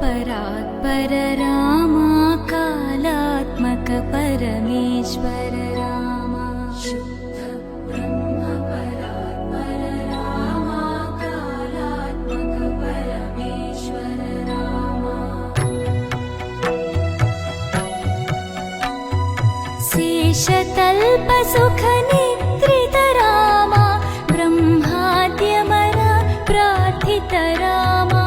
परात्पर रामा कालात्मक परमेश्वर रामा शुद्ध ब्रह्म परात्पर रामा कालात्मक परमेश्वर रामा शेषतल्प सुख निद्रित रामा ब्रह्माद्यमर प्रार्थित रामा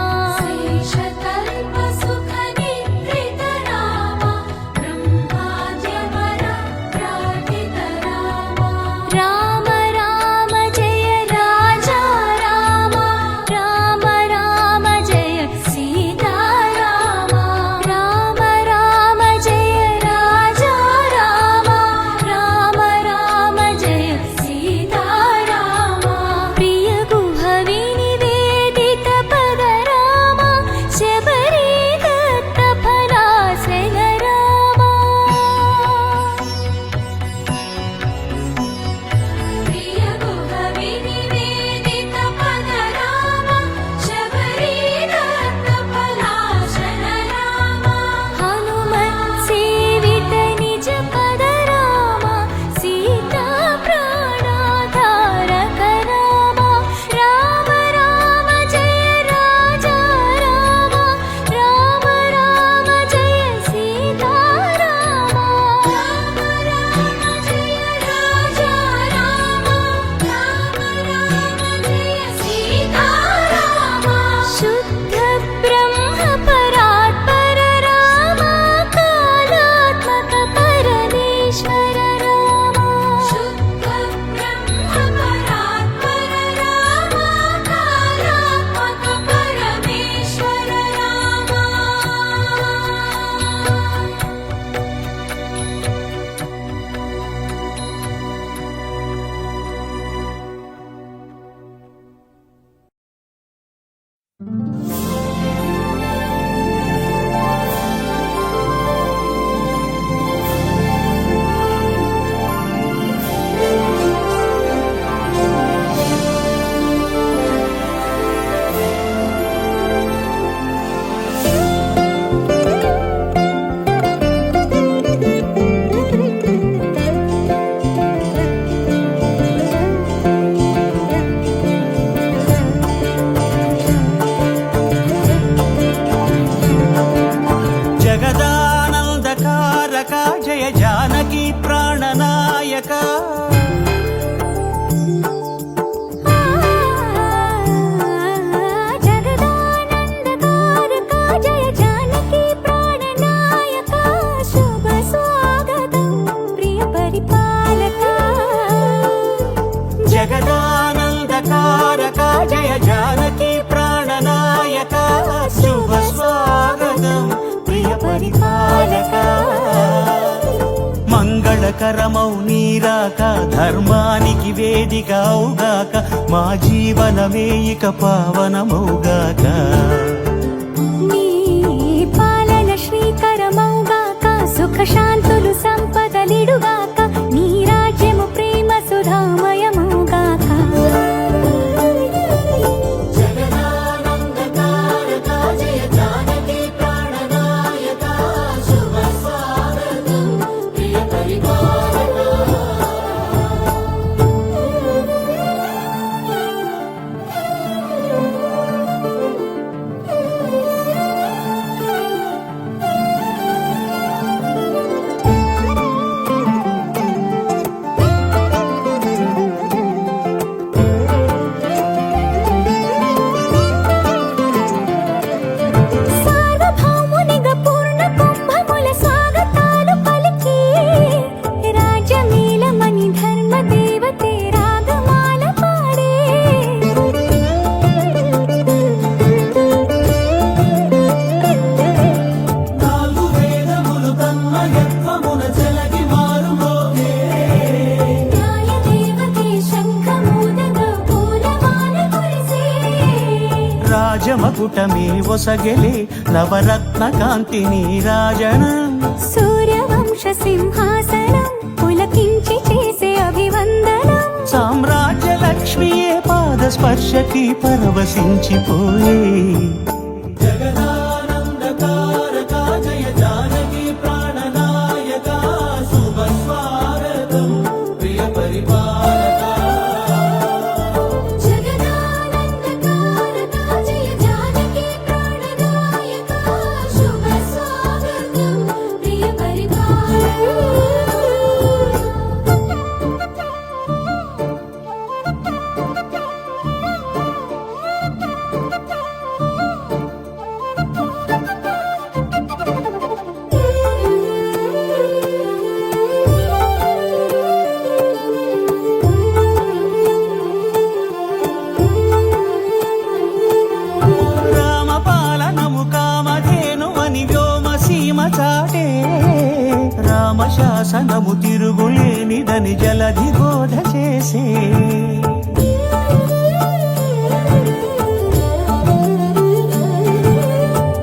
जय जानकी प्राणनायक जगदानन्दकारका जय जानकी प्राणनायक शुभ स्वागतं प्रिय परिपालक जगदानन्दकारका जय जानकी प्राणनायक शुभ स्वागतं प्रिय परिपालक మంగళకరమౌ నీరాక ధర్మానికి వేదిక అవుగాక మా జీవనమే ఇక పావనమౌగాక నీ పాలన శ్రీకరమౌగాక సుఖ శాంతులు సంపదలిడుగాక నీ రాజ్యము ప్రేమ సుధామయమౌగాక రాజమకుటమే ఒసగెలే నవరత్న కాంతి నీరాజనం సూర్యవంశ సింహాసనం పులకించి చేసే అభివందనం సామ్రాజ్య లక్ష్మియే పాద స్పర్శకి పరవశించిపోయే జగదానంద తారక జయ జానకి ప్రాణనాయక శుభ స్వాగతం ప్రియ పరిపాలక జగదానందకారక జయ జానకి ప్రాణనాయక శుభ స్వాగతం ప్రియ రామపాలనము కామధేనువని వ్యోమసీమ చాటే రామశాసనము తిరుగులేనిదని జలధి బోధ చేసే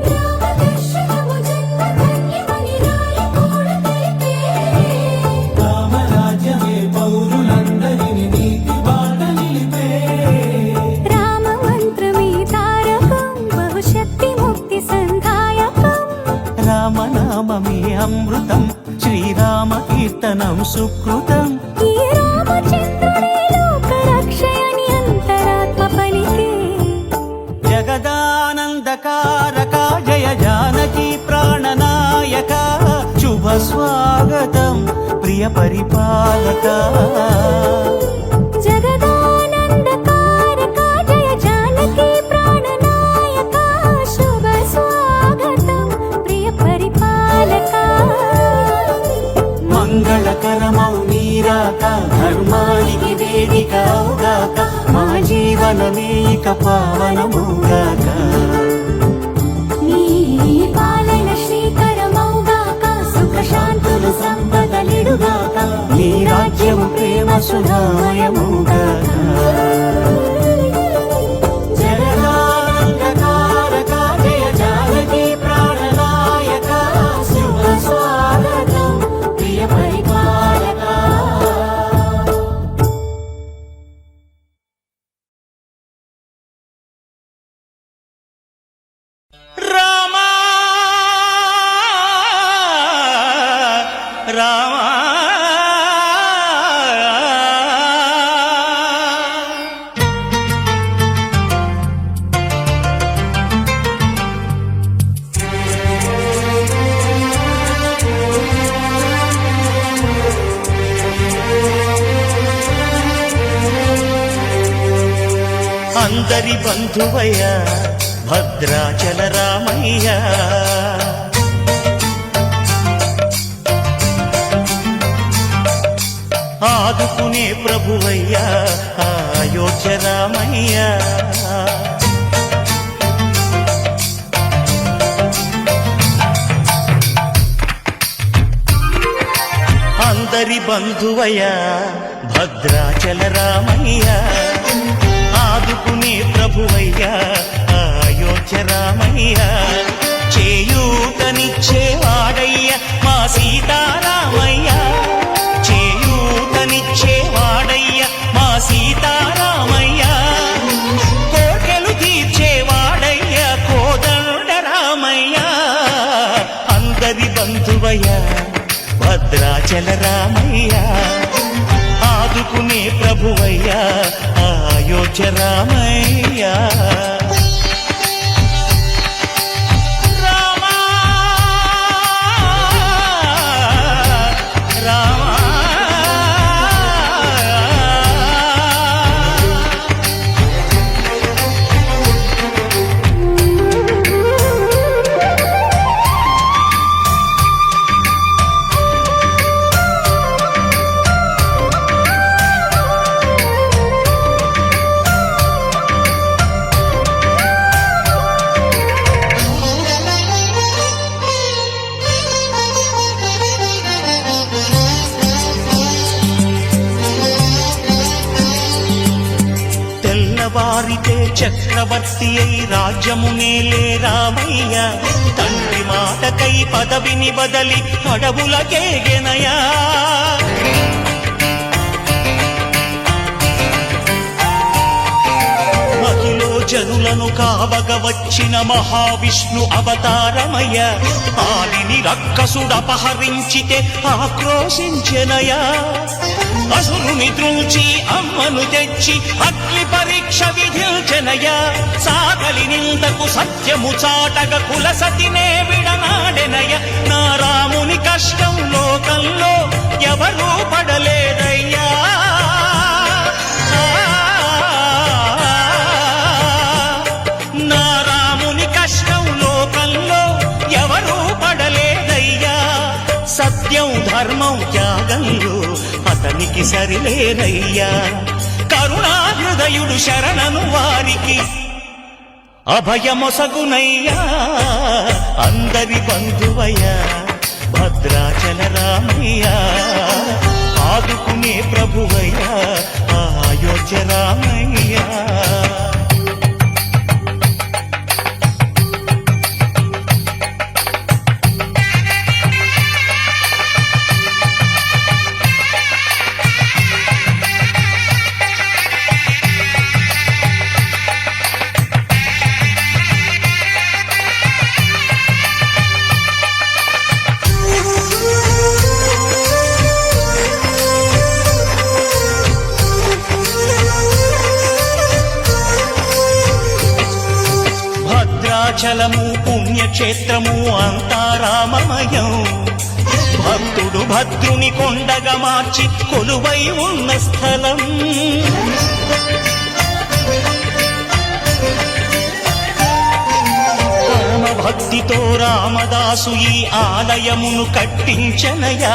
రామదర్శనము జన్మధన్యమని రాయకూడ తెలిపే రామరాజ్యమే పౌరులందరిని నీతి బాట నిలిపే రామమంత్రమే తారకం బహుశక్తి ముక్తి సంధాయకం రామనామమే అమృతం శ్రీరామ కీర్తనం సుకృతం ఈ రామచంద్రుడే లోకరక్షయని అంతరాత్మ పలికే జగదానందకారక జయ జానకి ప్రాణనాయక శుభ స్వాగతం ప్రియ పరిపాలక జగదానందకారక జయ జానకి ప్రాణనాయక శుభ స్వాగతం ప్రియ పరిపాలక మంగళకరమౌ నీరాక ధర్మానికి వేదిక అవుగాక మా జీవనమే ఇక పావనమౌగాక నీ పాలన శ్రీకరమౌగాక సుఖ శాంతులు సంపదలిడుగాక నీ రాజ్యము ప్రేమ సుధామయమౌగాక జగదానందకారక జయ జానకి ప్రాణనాయక శుభ స్వాగతం ప్రియ పరిపాలక రామా రామా అందరి బంధువయ్య భద్రాచల రామయ్య ఆదుకునే ప్రభువయ్య అయోధ్య రామయ్య అందరి బంధువయ్య భద్రాచల రామయ్య ఆదుకునే ప్రభువయ్య అయోధ్య రామయ్య చేయూతనిచ్చేవాడయ్య మా సీతారామయ్య చేయూతనిచ్చేవాడయ్య మా సీతారామయ్య కోటలు తీర్చేవాడయ్య కోదండ రామయ్య అందరి బంధువయ్య భద్రాచల రామయ్య ఆదుకునే ప్రభువయ్య అయోధ్య రామయ్య రామా రామా తెల్లవారితే చక్రవర్తి అయి రాజ్యమునేలే రామయ్య తండ్రి మాటకై పదవిని బదలి అడవులకేగెనయా మహిలో జనులను కావగ వచ్చిన మహావిష్ణు అవతారమయ ఆలిని రక్కసుడపహరించితే ఆక్రోశించెనయా అసురుని ద్రుంచి అమ్మను తెచ్చి అగ్ని పరీక్ష విధించెనయా సాగలి నిందకు సత్యము చాటగ కులసతినే విడనాడెనయ నా రాముని కష్టం లోకంలో ఎవరూ పడలేదయ్యా నా రాముని కష్టం లోకంలో ఎవరూ పడలేదయ్యా సత్యం ధర్మం త్యాగంలో అతనికి సరిలేదయ్యా కరుణాహృదయుడు శరణను వారికి అభయమొసగునయ్యా అందరి బంధువయ్యా భద్రాచల రామయ్యా ఆదుకునే ప్రభువయ్యా అయోధ్య రామయ్యా చలము పుణ్యక్షేత్రము అంతా రామమయం భక్తుడు భద్రుని కొండగా మార్చి కొలువై ఉన్న స్థలం పరమ భక్తితో రామదాసు ఈ ఆలయమును కట్టించనయా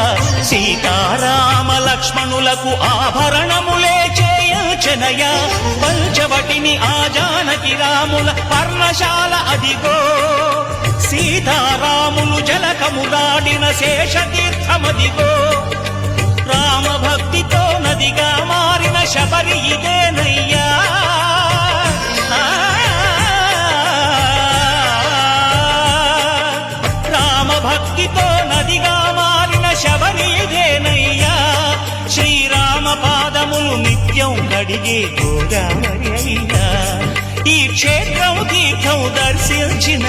సీతారామ లక్ష్మణులకు ఆభరణములే చేయచనయా పంచవటిని ఆ జానకి రాముల పర్ణశాల అదిగో సీతారాములు జలకములాడిన శేషతీర్థమదిగో రామభక్తితో నదిగా మారిన శబరి ఇదేనయ్యా రామభక్తితో నదిగా మారిన శబరి ఇదేనయ్యా శ్రీరామ పాదములు నిత్యం కడిగే గోదావరి అయ్యా ఈ క్షేత్రం తీర్థం దర్శించిన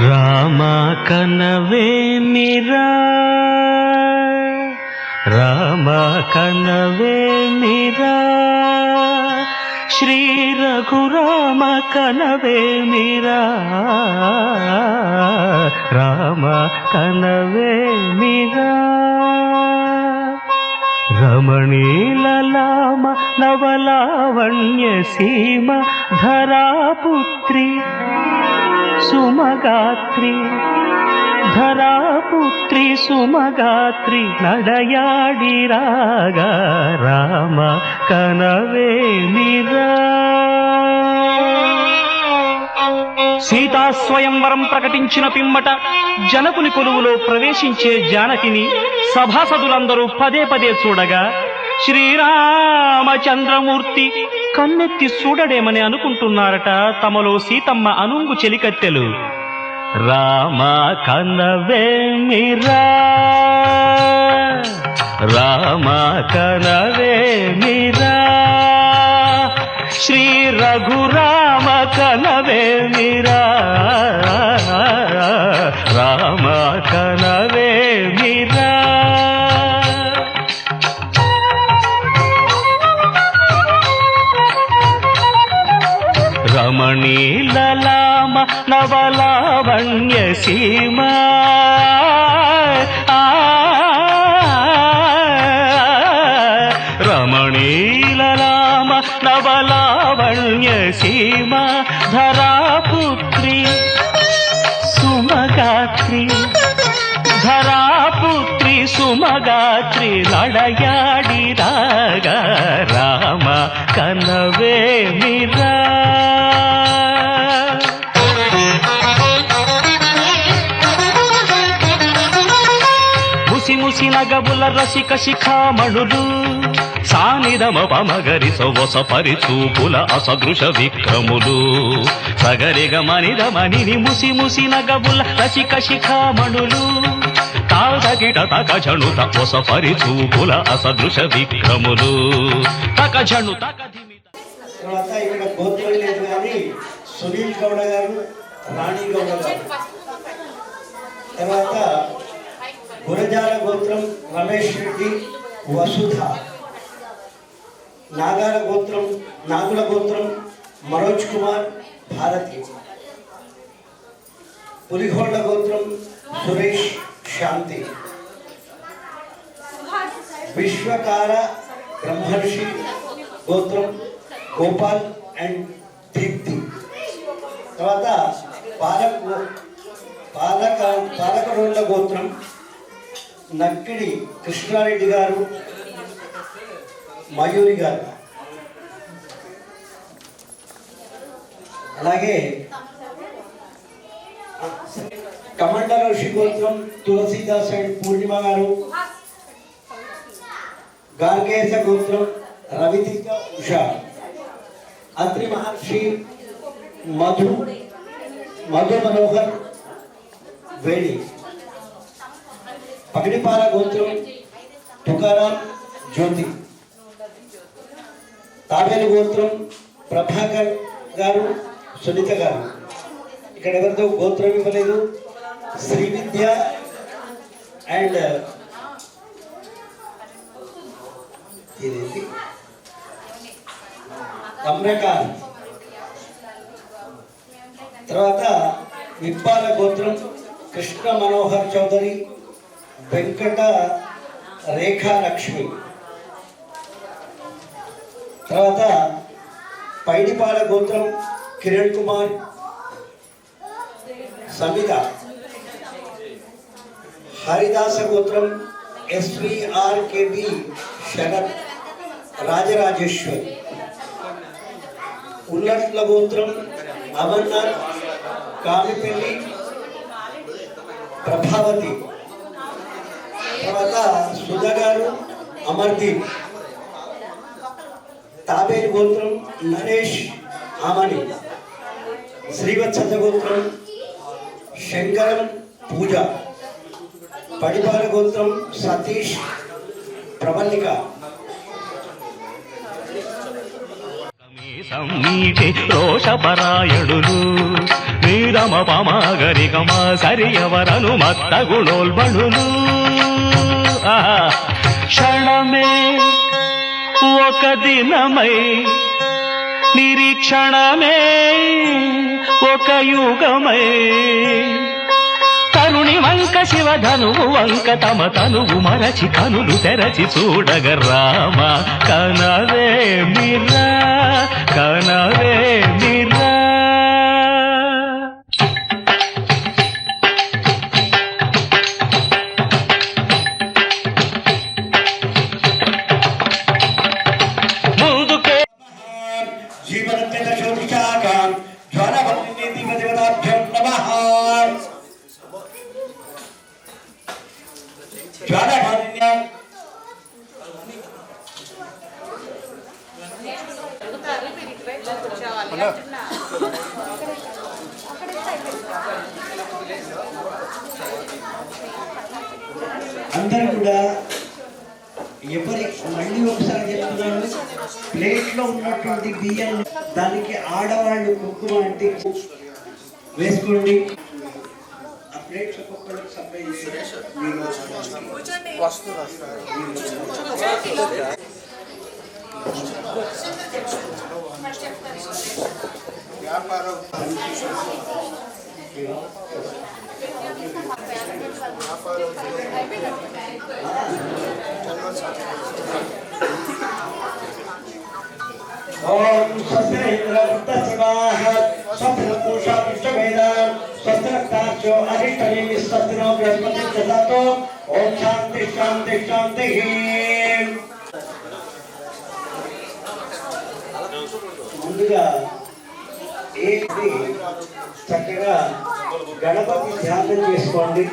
రామ కనవేమిరా రామ కనవేమిరా శ్రీ రఘురామ కనవేమిరా రామ కనవేమిరా రమణీలలామ నవలావణ్య సీమ ధరాపుత్రి సుమగాత్రి ధరాపుత్రి సుమగాత్రి నడయాడి రాగా రామ కనవేమిరా సీతా స్వయంవరం ప్రకటించిన పిమ్మట జనకుని కొలువులో ప్రవేశించే జానకిని సభాసదులందరూ పదే పదే చూడగా శ్రీరామచంద్రమూర్తి కన్నెత్తి చూడడేమని అనుకుంటున్నారట తమలో సీతమ్మ అనుంగు చెలికత్తెలు. రామ కనవేమిరా రామ కనవేమిరా శ్రీ రఘురామ కనవేమిరా రామ కనవేమిరా రమణీలలామ నవలావణ్య సీమ రమణీలలామ నవలావణ్య సీమ ధరాపుత్రి సుమగాత్రి ధరాపుత్రి సుమగాత్రి నడయాడి రాగా రామ కనవేమిరా ముసి ముసి నగబుల రసిక శిఖామణులు సానిదమ పమగరి సొవస పరిచూపుల అసదృశ విక్రములు సగరిగ మనిదమని ముసి ముసి నగబుల రసిక శిఖామణులు తాదగిట తక జణు తపొస పరిచూపుల అసదృశ విక్రములు తక జణు తక తర్వాత ఇక్కడ గోత్రం లేదు కానీ సునీల్ గౌడ గారు, రాణి గౌడ గారు. తర్వాత గురజాల గోత్రం రమేష్ రెడ్డి, వసుధ. నాగాల గోత్రం నాగుల గోత్రం మనోజ్ కుమార్, భారతి. పులిహోళ్ల గోత్రం సురేష్, శాంతి. విశ్వకార బ్రహ్మర్షి గోత్రం గోపాల్ అండ్ దీప్తి. తర్వాత పాలకరోళ్ళ గోత్రం నక్కిడి కృష్ణారెడ్డి గారు, మయూరి గారు. అలాగే కమండ ఋషి గోత్రం తులసీదాస్ అండ్ పూర్ణిమ గారు. గార్గేశ గోత్రం రవితీర్థ ఉషా. అత్రి మహర్షి మధు మనోహర్ వేణి. పగడిపాల గోత్రం తుకారాం జ్యోతి. తాబేలు గోత్రం ప్రభాకర్ గారు, సునీత గారు. ఇక్కడ ఎవరితో గోత్రం ఇవ్వలేదు. శ్రీ విద్య అండ్ అమ్రకాన్. తర్వాత విప్పాల గోత్రం కృష్ణ మనోహర్ చౌదరి, వెంకట రేఖా లక్ష్మి. తర్వాత పైడిపాల గోత్రం కిరణ్ కుమార్, సమిత. హరిదాస గోత్రం SVRKB శరత్, రాజరాజేశ్వర్. ఉల్లట్ల గోత్రం అమర్నాథ్, కామిపల్లి, ప్రభావతి. తర్వాత సుధా గారు, అమర్దీప్. తాబేలు గోత్రం నరేష్, ఆమని. శ్రీవత్స గోత్రం శంకరం, పూజ. పడిపాల గోత్రం సతీష్, ప్రవల్లిక. సమ్మీటి రోషపరాయణులు నీరమ పమాగరికమ సరియవరను మత్త గుణోల్బణులు. క్షణమే ఒక దినమై నిరీక్షణమే ఒక యుగమై కరుణి వంక శివధనువు వంక తమ తనువు మరచి కనులు తెరచి చూడగ రామ కనవే మిరా కనవే మిరా. జీవనోత్సాహం జ్వాలవల్లిదేవతాభ్యం నమః. జ్వాలవల్లి అందరూ కూడా ఎవరి మళ్ళీ ఒకసారి చెప్తున్నాను, ప్లేట్లో ఉన్నటువంటి బియ్యం దానికి ఆడవాళ్ళు కుంకుమ అంటే వేసుకోండి. ఆ ప్లేట్స్ ఒక్కొక్కరికి సప్లై వ్యాపారం ఓం స్వస్తిరేంద్రవృత్తశివాః స్వస్తిరపూషా విశ్వవేదాం స్వస్తిరక్తాక్షో అరిష్టనేమి స్వస్తినో బృహస్పతి దదాతో. ఓం శాంతి శాంతి శాంతి. ముందుగా ఏంటి చక్కగా గణపతి ధ్యానం చేసుకోండి.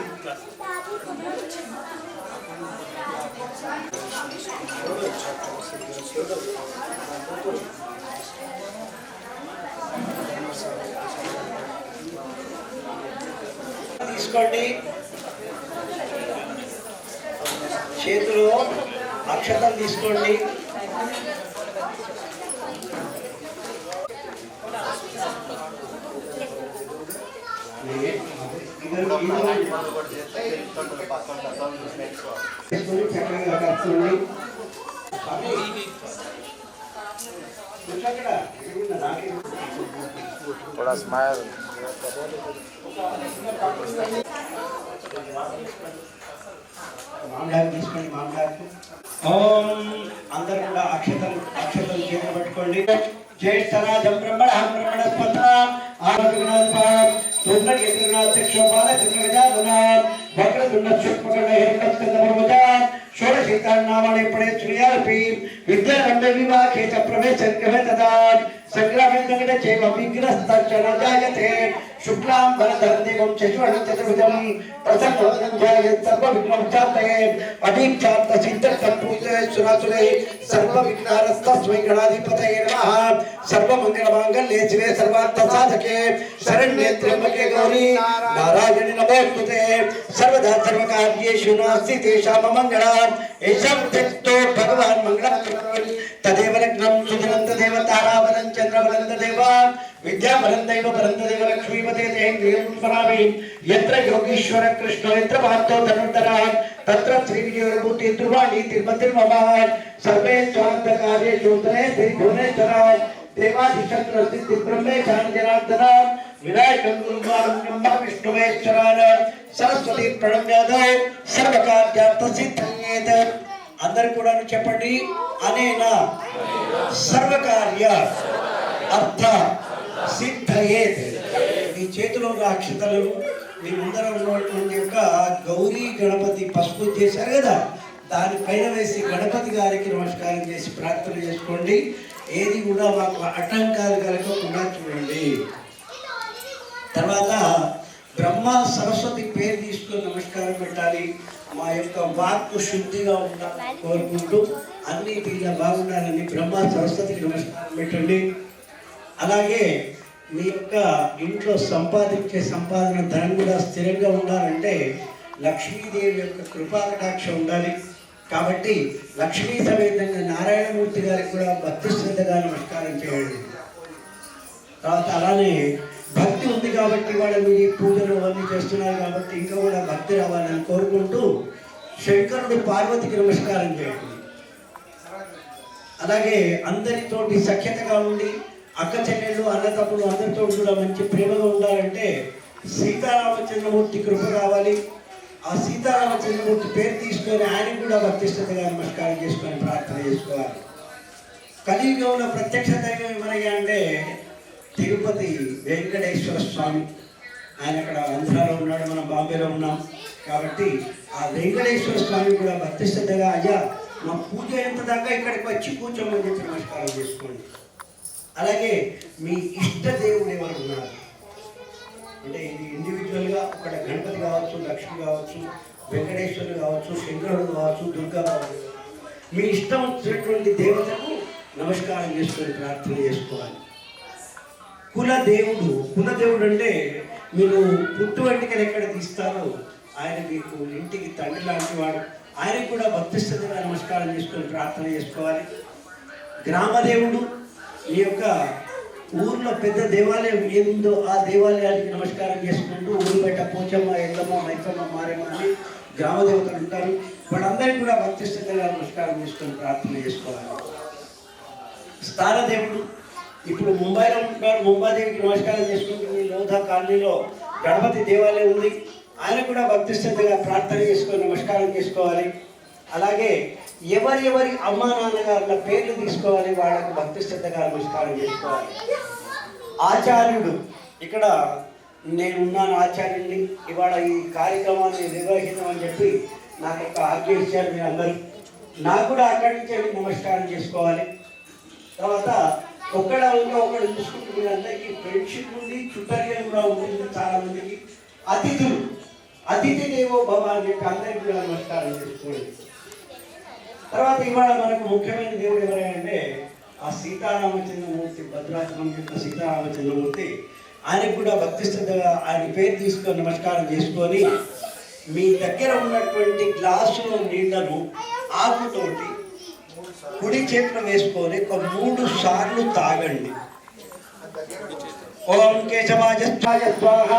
తీసుకోండి, చేతిలో అక్షతం తీసుకోండి. చక్కగా కట్టుకోండి. थोड़ा स्माइल మామిడాకు తీసుకోండి. మామిడాకు. ఓం అందరూ కూడా అక్షతలు చేతులు పట్టుకోండి. జ్యేష్ఠరాజం బ్రహ్మణం బ్రహ్మణస్పత ఆరోగ్యనాథం తుమ్రగజానునాం వక్రతుండ శుక్మకర్ణ హిరణ్యస్కందపర్వజాం షోడశీతాన్నామాని పడే శ్రీయాపి విద్యారంభే వివాహే చ ప్రవేశంకమే తదాం సంగ్రామేంద్ర చేవ విగ్రహస్తర్చన జాయతే శుక్లాం వరదరం దేవం చతుర్వర్ణం చతుర్భుజం ప్రసన్నం జాయతే సర్వ విఘ్నోపశాంతయే అభీక్షార్థ సిద్ధర్థం పూజతే సురాసురే సర్వ విఘ్నారస్తస్మై గణాధిపతయే నమః. సర్వమంగళ మాంగళ్యే శివే సర్వార్థ సాధకే శరణ్యే త్ర్యంబకే గౌరీ నారాయణి నమోస్తుతే. సర్వదా సర్వకార్యేషు నాస్తి తేషాం మంగళం. ఏషాం త్యక్తో భగవాన్ మంగళం తదేవ లగ్నం సుదినం తదేవ తారాబలం చంద్రబలం తదేవ విద్యాబలం దైవ బలం తదేవ లక్ష్మీపతే దేహేంద్రియం స్మరామి. యత్ర యోగీశ్వర కృష్ణో యత్ర పార్థో ధనుర్ధరః తత్ర శ్రీవిజయోర్భూతి ధ్రువాణి తిరుమతిర్మమ. సర్వే స్వార్థకార్యేషు ధనే భువనేశ్వరः దేవాధిశత్రు సిద్ధి బ్రహ్మేశాన్ జనార్దన వినాయకం గురువారం బ్రహ్మ విష్ణువేశ్వరాన సరస్వతి ప్రణమ్యాదో సర్వకార్యార్థ సిద్ధ్యేత. అందరు కూడా చెప్పండి. అనేనా సర్వకార్య అర్థ సిద్ధయేత్. మీ చేతిలో అక్షతలను మీ ముందర ఉన్నటువంటి యొక్క గౌరీ గణపతి పసుపు చేశారు కదా, దానిపైన వేసి గణపతి గారికి నమస్కారం చేసి ప్రార్థన చేసుకోండి. ఏది కూడా మాకు ఆటంకాలు కలగకుండా చూడండి. తర్వాత బ్రహ్మ సరస్వతి పేరు తీసుకొని నమస్కారం పెట్టాలి. మా యొక్క వాక్కు శుద్ధిగా ఉండాలని కోరుకుంటూ అన్ని ఇలా బాగుండాలని బ్రహ్మ సరస్వతికి నమస్కారం పెట్టండి. అలాగే మీ యొక్క ఇంట్లో సంపాదించే సంపాదన ధనం కూడా స్థిరంగా ఉండాలంటే లక్ష్మీదేవి యొక్క కృపాకటాక్ష ఉండాలి. కాబట్టి లక్ష్మీ సమేతంగా నారాయణమూర్తి గారికి కూడా భక్తి శ్రద్ధగా నమస్కారం చేయండి. తర్వాత అలానే భక్తి ఉంది కాబట్టి వాళ్ళు మీరు ఈ పూజలు అవన్నీ చేస్తున్నారు కాబట్టి ఇంకా కూడా భక్తి రావాలని కోరుకుంటూ శంకరుడు పార్వతికి నమస్కారం చేయండి. అలాగే అందరితోటి సఖ్యతగా ఉండి అక్క చెల్లెళ్ళు అన్నతమ్ములు అందరితో కూడా మంచి ప్రేమగా ఉండాలంటే సీతారామచంద్రమూర్తి కృప కావాలి. ఆ సీతారామచంద్రమూర్తి పేరు తీసుకొని ఆయనకు కూడా భక్తిష్టతగా నమస్కారం చేసుకొని ప్రార్థన చేసుకోవాలి. కలియుగంలో ప్రత్యక్ష దైవం ఎవరయ్యా అంటే తిరుపతి వెంకటేశ్వర స్వామి. ఆయన అక్కడ ఆంధ్రాలో ఉన్నాడు, మనం బాంబేలో ఉన్నాం. కాబట్టి ఆ వెంకటేశ్వర స్వామి కూడా భక్తిష్టతగా అయ్యా మా పూజ ఎంత దాకా ఇక్కడికి వచ్చి కూర్చోమని చెప్పి నమస్కారం చేసుకోండి. అలాగే మీ ఇష్ట దేవుడు ఎవరు ఉన్నారు అంటే ఇది ఇండివిజువల్గా అక్కడ గణపతి కావచ్చు, లక్ష్మి కావచ్చు, వెంకటేశ్వరుడు కావచ్చు, శంకరుడు కావచ్చు, దుర్గా కావచ్చు. మీ ఇష్టం వచ్చినటువంటి దేవతకు నమస్కారం చేసుకొని ప్రార్థన చేసుకోవాలి. కులదేవుడు అంటే మీరు పుట్టు వెంటికలు ఎక్కడ తీస్తారో ఆయన మీకు ఇంటికి తండ్రి లాంటి వాడు. ఆయనకు కూడా భక్తిష్టంగా నమస్కారం చేసుకొని ప్రార్థన చేసుకోవాలి. గ్రామదేవుడు ఈ యొక్క ఊర్లో పెద్ద దేవాలయం ఏముందో ఆ దేవాలయానికి నమస్కారం చేసుకుంటూ ఊరు బయట పోచమ్మ, ఎల్లమ్మ, మైసమ్మ, మారేమ్మ అని గ్రామదేవతలు ఉంటారు. వాళ్ళందరికీ కూడా భక్తిష్టంగా నమస్కారం చేసుకొని ప్రార్థన చేసుకోవాలి. స్థానదేవుడు ఇప్పుడు ముంబైలో ఉంటున్నారు, ముంబాదేవికి నమస్కారం చేసుకుంటుంది. లోధా కాలనీలో గణపతి దేవాలయం ఉంది, ఆయన కూడా భక్తిష్టంగా ప్రార్థన చేసుకొని నమస్కారం చేసుకోవాలి. అలాగే ఎవరి అమ్మా నాన్నగారుల పేర్లు తీసుకోవాలి, వాళ్ళకు భక్తిష్టంగా నమస్కారం చేసుకోవాలి. ఆచార్యుడు ఇక్కడ నేనున్నాను ఆచార్యుడిని, ఇవాళ ఈ కార్యక్రమాన్ని నిర్వహించమని చెప్పి నాకు ఒక ఆజ్ఞ ఇచ్చారు మీరు అందరూ. నాకు కూడా అక్కడి నుంచి నమస్కారం చేసుకోవాలి. తర్వాత ఒకడు చూసుకుంటూ మీరు అందరికీ ఫ్రెండ్షిప్ ఉంది, చుట్టరియం కూడా ఉంటుంది చాలా మందికి. అతిథి దేవో భవ అని చెప్పి అందరికీ కూడా నమస్కారం చేసుకోండి. తర్వాత ఇవాళ మనకు ముఖ్యమైన దేవుడు ఎవరంటే ఆ సీతారామచంద్రమూర్తి, భద్రాచలం యొక్క సీతారామచంద్రమూర్తి. ఆయనకు కూడా భక్తిష్టంగా ఆయన పేరు తీసుకొని నమస్కారం చేసుకొని మీ దగ్గర ఉన్నటువంటి గ్లాసులో నీళ్లను ఆకుతోటి కుడి చేతిలో వేసుకొని ఒక 3 సార్లు తాగండి. ఓం కేశవాయ స్వాహ,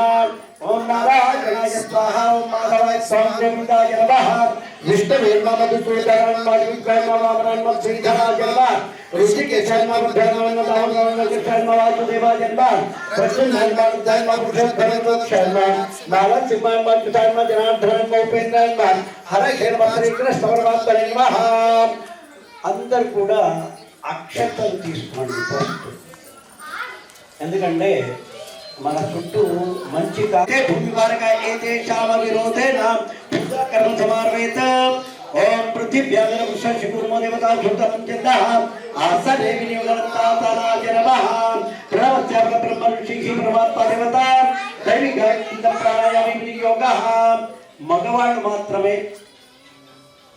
ఓం నారాయణాయ స్వాహ, ఓం మాధవాయ స్వామిదాయ నమః, విష్ణువే మధుసూదనం మధుక్రమవామనం శ్రీధరాయ నమః, ఋషికేశాయ నమః, వాసుదేవాయ నమః, ప్రసన్నాయ నమః, నారసింహాయ నమః, జనార్దనాయ ఉపేంద్రాయ నమః, హరే నమః, శ్రీకృష్ణ పరమాత్మనే నమః. అందరు కూడా అక్షతలు తీసుకోండి ఫస్ట్. ఎందుకంటే మన చుట్టూ మంచి కాదే భూమి వారగా ఏతే శామ విరోధేన కర్మ సమార్వేత. ఓం పృథివ్యాగర వృషశికుర్మో దేవతా ధృతం చంద ఆసనే వినియోగతాతనాయ నమః. ప్రణవత్యాగ బ్రహ్మ ఋషి పరమాత్మ దేవత దైవిక ప్రాణాయామ వినియోగః. మగవాళ్ళు మాత్రమే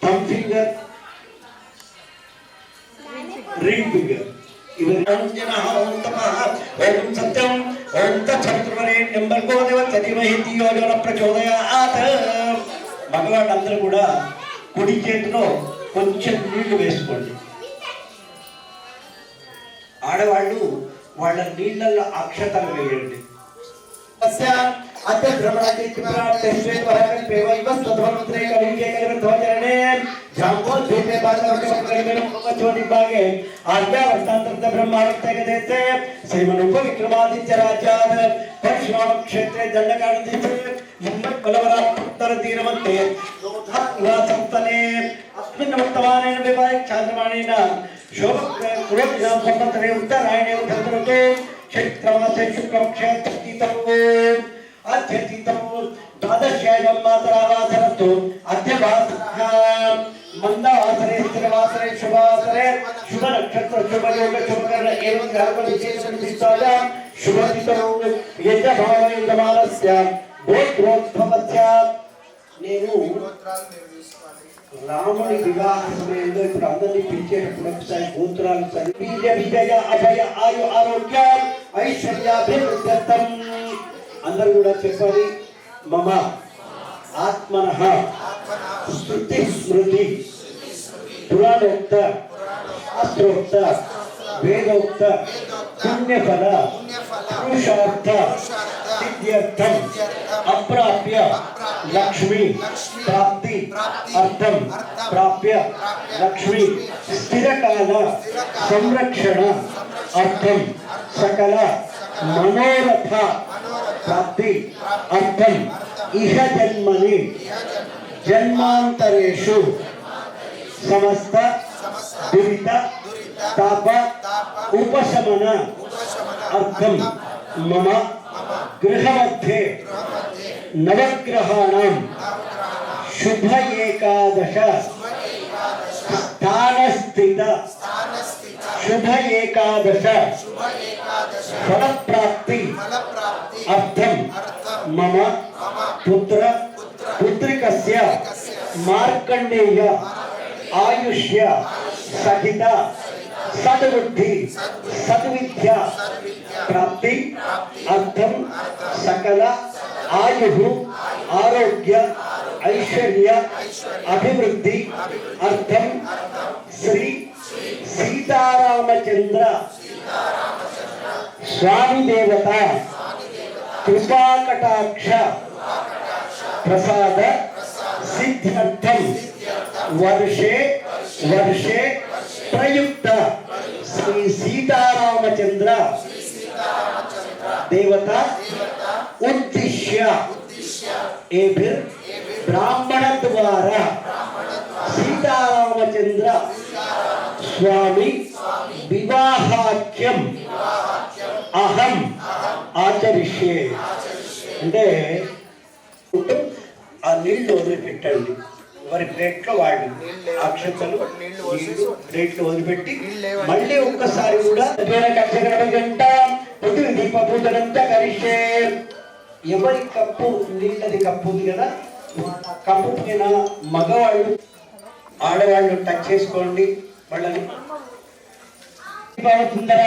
థంబ్ ఫింగర్, రింగ్ ఫింగర్ ఓం జనః, ఓం తపః, ఓం సత్యం, ఓం తత్సవితుర్వరేణ్యం భర్గో దేవస్య ధీమహి ధియో యో నః ప్రచోదయాత్. మగవాళ్ళందరూ కూడా కుడి చేతిలో కొంచెం నీళ్లు వేసుకోండి. ఆడవాళ్ళు వాళ్ళ నీళ్ళల్లో అక్షతలు వేయండి. విక్రమాదిత్య రాజ్యాత్ పరశురామ క్షేత్రే దండకాండే ముంబై బలవరాత్తర తీరమంతే సంస్థనే అస్మిన్ వర్తమానేన వివాహ చాంద్రమాణేన శోభ సంవత్సరే ఉత్తరాయణే ఉత్తరతో చైత్రమాసే శుక్లక్షేత్రతీతం అధ్యతీతం ద్వాదశ్యాయం మాతరావాసరస్తు అధ్యవాసరః మందవాసరే స్థిరవాసరే శుభవాసరే శుభ నక్షత్ర శుభయోగ శుభకరణ ఏవం గ్రహ విశేష శుభతితో యజమానస్య గోత్రోద్భవస్య. నేను రాముని వివాహ సమయంలో ఇప్పుడు అందరినీ పిలిచేటప్పుడు ఒకసారి గోత్రాలు వీర్య విజయ అభయ ఆయు ఆరోగ్య ఐశ్వర్యాభివృద్ధ్యర్థం అందరూ కూడా చెప్పాలి. మమ ఆత్మనః శృతి స్మృతి పురాణోక్త శాస్త్రోక్త వేదోక్త పుణ్యఫల పురుషార్థ సిద్ధ్యర్థం అప్రాప్య లక్ష్మి ప్రాప్తి అర్థం ప్రాప్య లక్ష్మి స్థిరకాల సంరక్షణ అర్థం సకల మనోరథ ప్రాప్తి అర్థం ఇహ జన్మని జన్మాంతరేషు సమస్త దురిత తాప ఉపశమన అర్థం మమ గృహमध्ये నవగ్రహాణం శుభ ఏకాదశ స్థానస్థిత శుభ ఏకాదశ ఫలప్రాప్తి అర్థం మమ పుత్ర పుత్రికస్య మార్కండేయ ఆయుష్య సహిత సద్బుద్ధి సద్విద్య ప్రాప్తి అర్థం సకల ఆయు ఆరోగ్య ఐశ్వర్య అభివృద్ధి అర్థం శ్రీ సీతారామచంద్ర స్వామి దేవత కృపాకటాక్ష ప్రసాద సిద్ధ్యర్థం వర్షే వర్షే ప్రయుక్త శ్రీ సీతారామచంద్ర దేవత ఉద్దిశ్య ఏభిర్ బ్రాహ్మణ ద్వారా సీతారామచంద్ర స్వామి వివాహాఖ్యం అహం ఆచరిష్యే అంటే ఆ నీళ్లు వదిలిపెట్టండి వారి ప్లేట్లో వాడి అక్షతలు నీళ్లు ప్లేట్లో వదిలిపెట్టి మళ్ళీ ఒక్కసారి కూడా గంట పృథివీ దీప పూజనంతా కరిషే ఎవరి కప్పు నీళ్ళది కప్పు ఉంది కదా కప్పు పైన మగవాళ్ళు ఆడవాళ్ళు టచ్ చేసుకోండి వాళ్ళని సుందర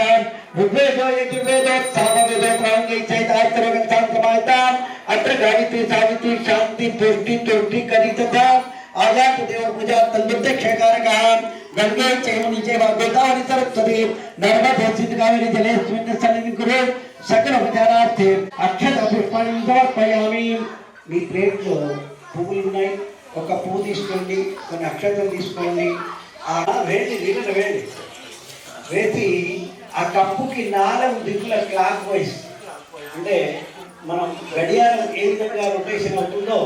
ఋగ్వేదో యజుర్వేదో సామవేదో ప్రాంగై చైతాత్తరగం శాంతమాయతాం అత్ర గాయత్రి సావిత్రి శాంతి తుష్టి తుష్టి కరితథ ఆయాత దేవ పూజా తందుర్దక్షకారక గంగే చైవని చైవ గోదావరి సరస్వతి నర్మదే సింధు కావేరి జలేస్మిన్ సన్నిధిం కురు సకల ఉపచారార్థే అక్షత పుష్పాన్ని సమర్పయామి. మీ ప్లేట్లో పువ్వులు ఉన్నాయి, ఒక పువ్వు తీసుకోండి, కొన్ని అక్షతలు తీసుకోండి, వేడి నీళ్ళ వేడి వేసి ఆ కప్పుకి 4 దిక్కుల క్లాక్ వైజ్ అంటే మనం గడియారం ఏ విధంగా రొటేషన్ అవుతుందో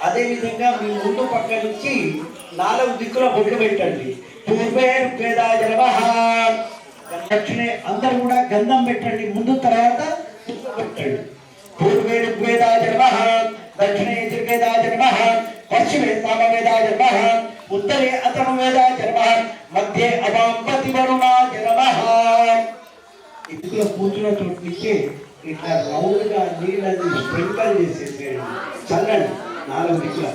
అదే విధంగా మీ ముందు పక్క నుంచి 4 దిక్కుల బొట్లు పెట్టండి. పూర్వే ఋగ్వేదాయ నమః, దక్షిణే అందరూ కూడా గంధం పెట్టండి, ముందు తర్వాత పెట్టండి. పూర్వే ఋగ్వేదాయ నమః, దక్షిణే యజుర్వేదాయ నమః, పశ్చిమే సామవేదాయ నమః, ఉత్తరే అథర్వవేదాయ నమః, మధ్యే అవాంపతి వరుణాయ నమః. ఇదిలో కూర్చున్న చోటు నుంచి ఇట్లా రౌండ్ గా నీళ్ళని స్ప్రింకల్ చేసేసేయండి, చల్లండి 4 దిక్కుల.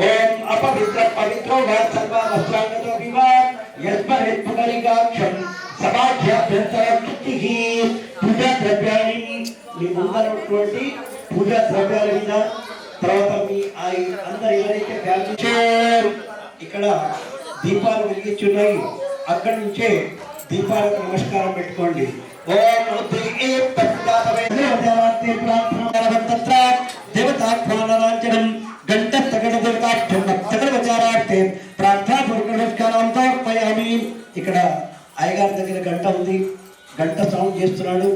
ఓం అపవిత్ర పవిత్రో సర్వ వస్త్రాంగతో వివాహ యస్మరిగాక్షం సమాధ్యాభ్యంతరక్షిః. పూజా ద్రవ్యాన్ని మీ ముందరటువంటి పూజా ద్రవ్యాల మీద తర్వాత మీ అందరు ఎవరైతే ఫ్యామిలీ ఇక్కడ దీపాలు వెలిగించున్నాయి అక్కడి నుంచే దీపాలకు నమస్కారం పెట్టుకోండి. ఓం దేవతాఖ్వానాంజనం గంట తగడ దేవతాఖ్యం తగడ విచారార్థే ప్రార్థనాపూర్వక నమస్కారం సమర్పయామి. ఇక్కడ అయ్యగారి దగ్గర గంట ఉంది, గంట సౌండ్ చేస్తున్నాడు.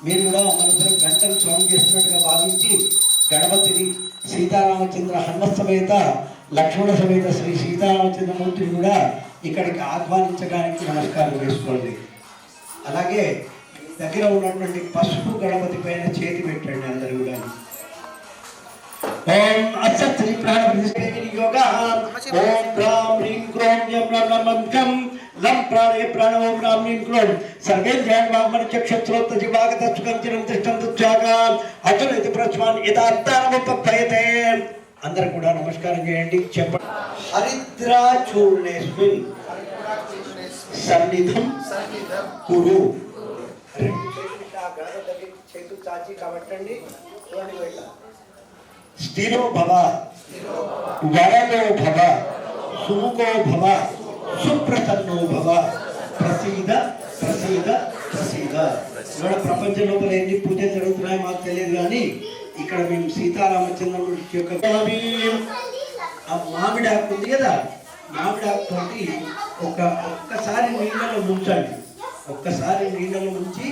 మీరు కూడా మనసులో గంటను సౌండ్ చేస్తున్నట్టుగా భావించి గణపతిని సీతారామచంద్ర హనుమ సమేత లక్ష్మణ సమేత శ్రీ సీతారామచంద్రమూర్తిని కూడా ఇక్కడికి ఆహ్వానించడానికి నమస్కారం చేసుకోండి. అలాగే దగ్గర ఉన్నటువంటి పసుపు గణపతి పైన చేతి పెట్టండి అందరు కూడా. ఓం అసత్రి ప్రాణప్రతిష్ఠేతి యోగః. ఓం ప్రాం హ్రీం క్రోం యం లం లం లం ప్రాణే ప్రాణో ప్రాం హ్రీం క్రోం సర్వే ధ్యానవామన చక్షుశ్రోత్ర జీవాగత సుకంచనం తిష్టం దుచ్చాగా అచలతి ప్రస్మాన్ యథార్థానముపయతే. అందరూ కూడా నమస్కారం చేయండి, చెప్పండి. హరిద్రాచూర్ణేస్మిన్ సన్నిధం కురు. చేతు చాచి కాబట్టండి. స్థిరో భవ, వరదో భవ, సుముఖో భవ, సుప్రసన్నో భవ, ప్రసీద ప్రసీద ప్రసీద. ఇవాళ ప్రపంచ లోపల ఎన్ని పూజలు జరుగుతున్నాయో మాకు తెలియదు, కానీ ఇక్కడ మేము సీతారామచంద్రమూర్తి యొక్క ఆ మామిడాకు ఉంది కదా, మామిడాకు తోటి ఒక్కసారి నీళ్ళలో ముంచండి. ఒక్కసారి నీళ్ళలో ముంచి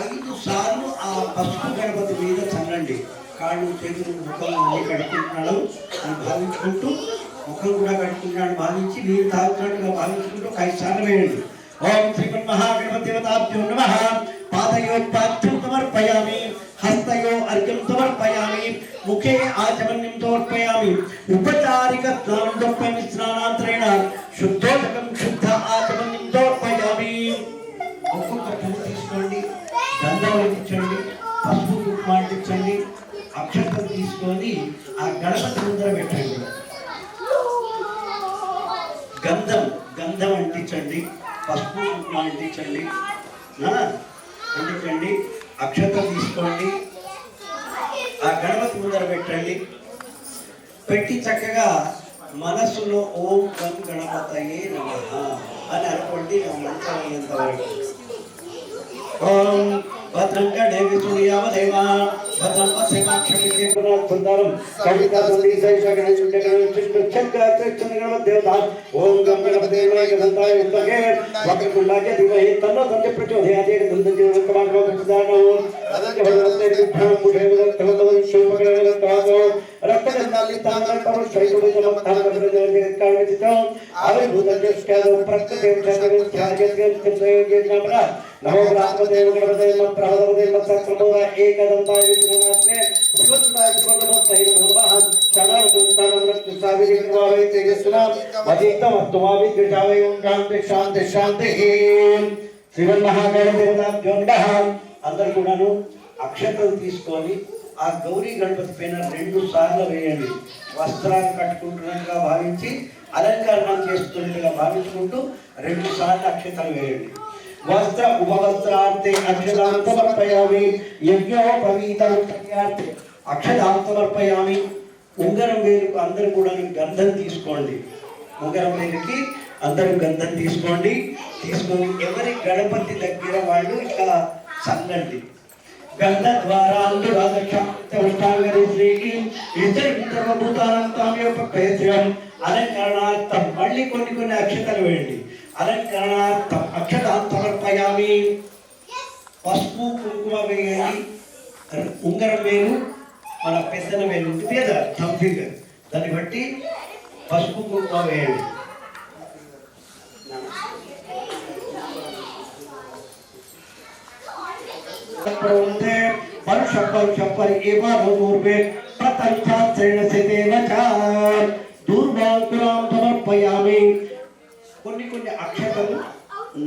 5 సార్లు ఆ పసుపు గణపతి మీద చల్లండి. కాళ్ళు చేతులు ముఖం అన్ని కడుక్కుంటున్నాడు అని భావించుకుంటూ, ముఖం కూడా కడుక్కుంటున్నాడు భావించి, నీరు తాగుతున్నట్టుగా భావించుకుంటూ 5 సార్లు వేయండి. ఓం శ్రీమన్మహాగణపతివతాభ్యో నమః. పాదయోపాద్యం సమర్పయామి, హస్తయో అర్ఘ్యం సమర్పయామి, ముఖే ఆచమన్యం సమర్పయామి, ఉపచారిక స్నానం సమర్పయామి, స్నానాంతరేణ శుద్ధోదకం శుద్ధ ఆచమన్యం సమర్పయామి. ఒక్కొక్క పువ్వు తీసుకోండి, గంధం అంటించండి, పసుపు కుంకుమ అంటించండి, అక్షంతలు తీసుకొని ఆ గణపతి ముందర పెట్టండి. గంధం అంటించండి, పసుపు కుంకుమ అంటించండి, అంటించండి. అక్షంతలు తీసుకోండి, ఆ గణపతి ముందర పెట్టండి. పెట్టి చక్కగా మనస్సులో ఓం గం గణపతయే నమః అని అనుకోండి. ఆ మంత్రం అయ్యేంత వరకు ఓం భద్రం గణే విష్ణుయావదేవ భద్రం పశ్చిమాక్షమితే పునః కవితా సందేశ గణేశ దేవత. ఓం గం గణపతే నమః దంతాయ వక్రతుండాయ ధీమహి తన్నో దంతి ప్రచోదయాత్. దంతం వక్రమార్గో ప్రదానో అదంతే భద్రతే విభ్రమ ముఖే తలతవ శోభకరణ తాగో రక్తగంధాలి తామర పరు శ్రైతుడు నమః ప్రజోదయ కావితం ఆవిర్భూతస్కారో ప్రకృతే జగన్ ధ్యాయగం చింతయే నమః నమో బ్రహ్మదేవ గణపతే నమః ప్రహదవదే నమః సక్రమోద ఏకదంతాయ విఘ్ననాథే భగవత్పాద భగవత్పాద నమః శరణాగతానం రక్షసావిరివావే తేజస్నా వదితం అత్వావి దిశావే ఓం శాంతి శాంతి. శ్రీమన్మహాగణపతివతాభ్యో నమః. అందరూ కూడాను అక్షతలు తీసుకొని ఆ గౌరీ గణపతి పైన 2 సార్లు వేయండి. వస్త్రాలు కట్టుకుంటున్నట్టుగా భావించి, అలంకరణ చేస్తున్నట్టుగా భావించుకుంటూ 2 సార్లు అక్షతలు వేయండి. వస్త్ర ఉపవస్త్రార్థే అక్షతాం సమర్పయామి, యజ్ఞోపవీతార్థే అక్షతాం సమర్పయామి. ఉంగరం వేలుకు అందరూ కూడా గంధం తీసుకోండి. ఉంగరం వేలుకి అందరూ గంధం తీసుకొని ఎవరి గణపతి దగ్గర వాళ్ళు ఇట్లా చల్లండి. గంధ ద్వారా అలంకరణార్థం మళ్ళీ కొన్ని అక్షతలు వేయండి. అలంకరణార్థం అక్షతాం సమర్పయామి. పసుపు కుంకుమ వేయండి. ఉంగరం వేలు మన పెద్దల వేలు ఉంటుంది కదా, థమ్ ఫింగర్, దాన్ని బట్టి పసుపు కుంకుమ వేయండి. పరుషపరి ఏవూర్వే ప్రతంచాత్రేణ సిదేవచ దూర్వాంకురాం సమర్పయామి. కొన్ని అక్షతలు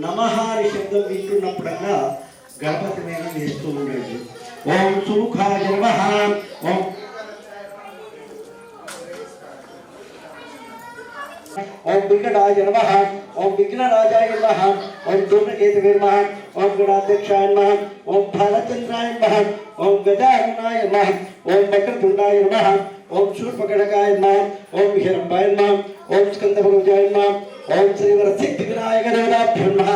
నమః అనే శబ్దం వింటున్నప్పుడల్లా గణపతి మీద వేస్తూ ఉండండి. ఓం సుముఖాయ నమః, ఓం వికటాయ నమః, ఓం విఘ్నరాజాయ నమః, ఓం ధూమకేతవే నమః, ఓం గణాధ్యక్షాయ నమః, ఓం బాలచంద్రాయ నమః, ఓం గజాననాయ నమః, ఓం వక్రతుండాయ నమః, ఓం శూర్పకటకాయ నమః, ఓం హిరంబాయ నమః, ఓం స్కందభుజాయ నమః, ఓం శ్రీవర సిద్ధి వినాయక దేవతాభ్యో నమః.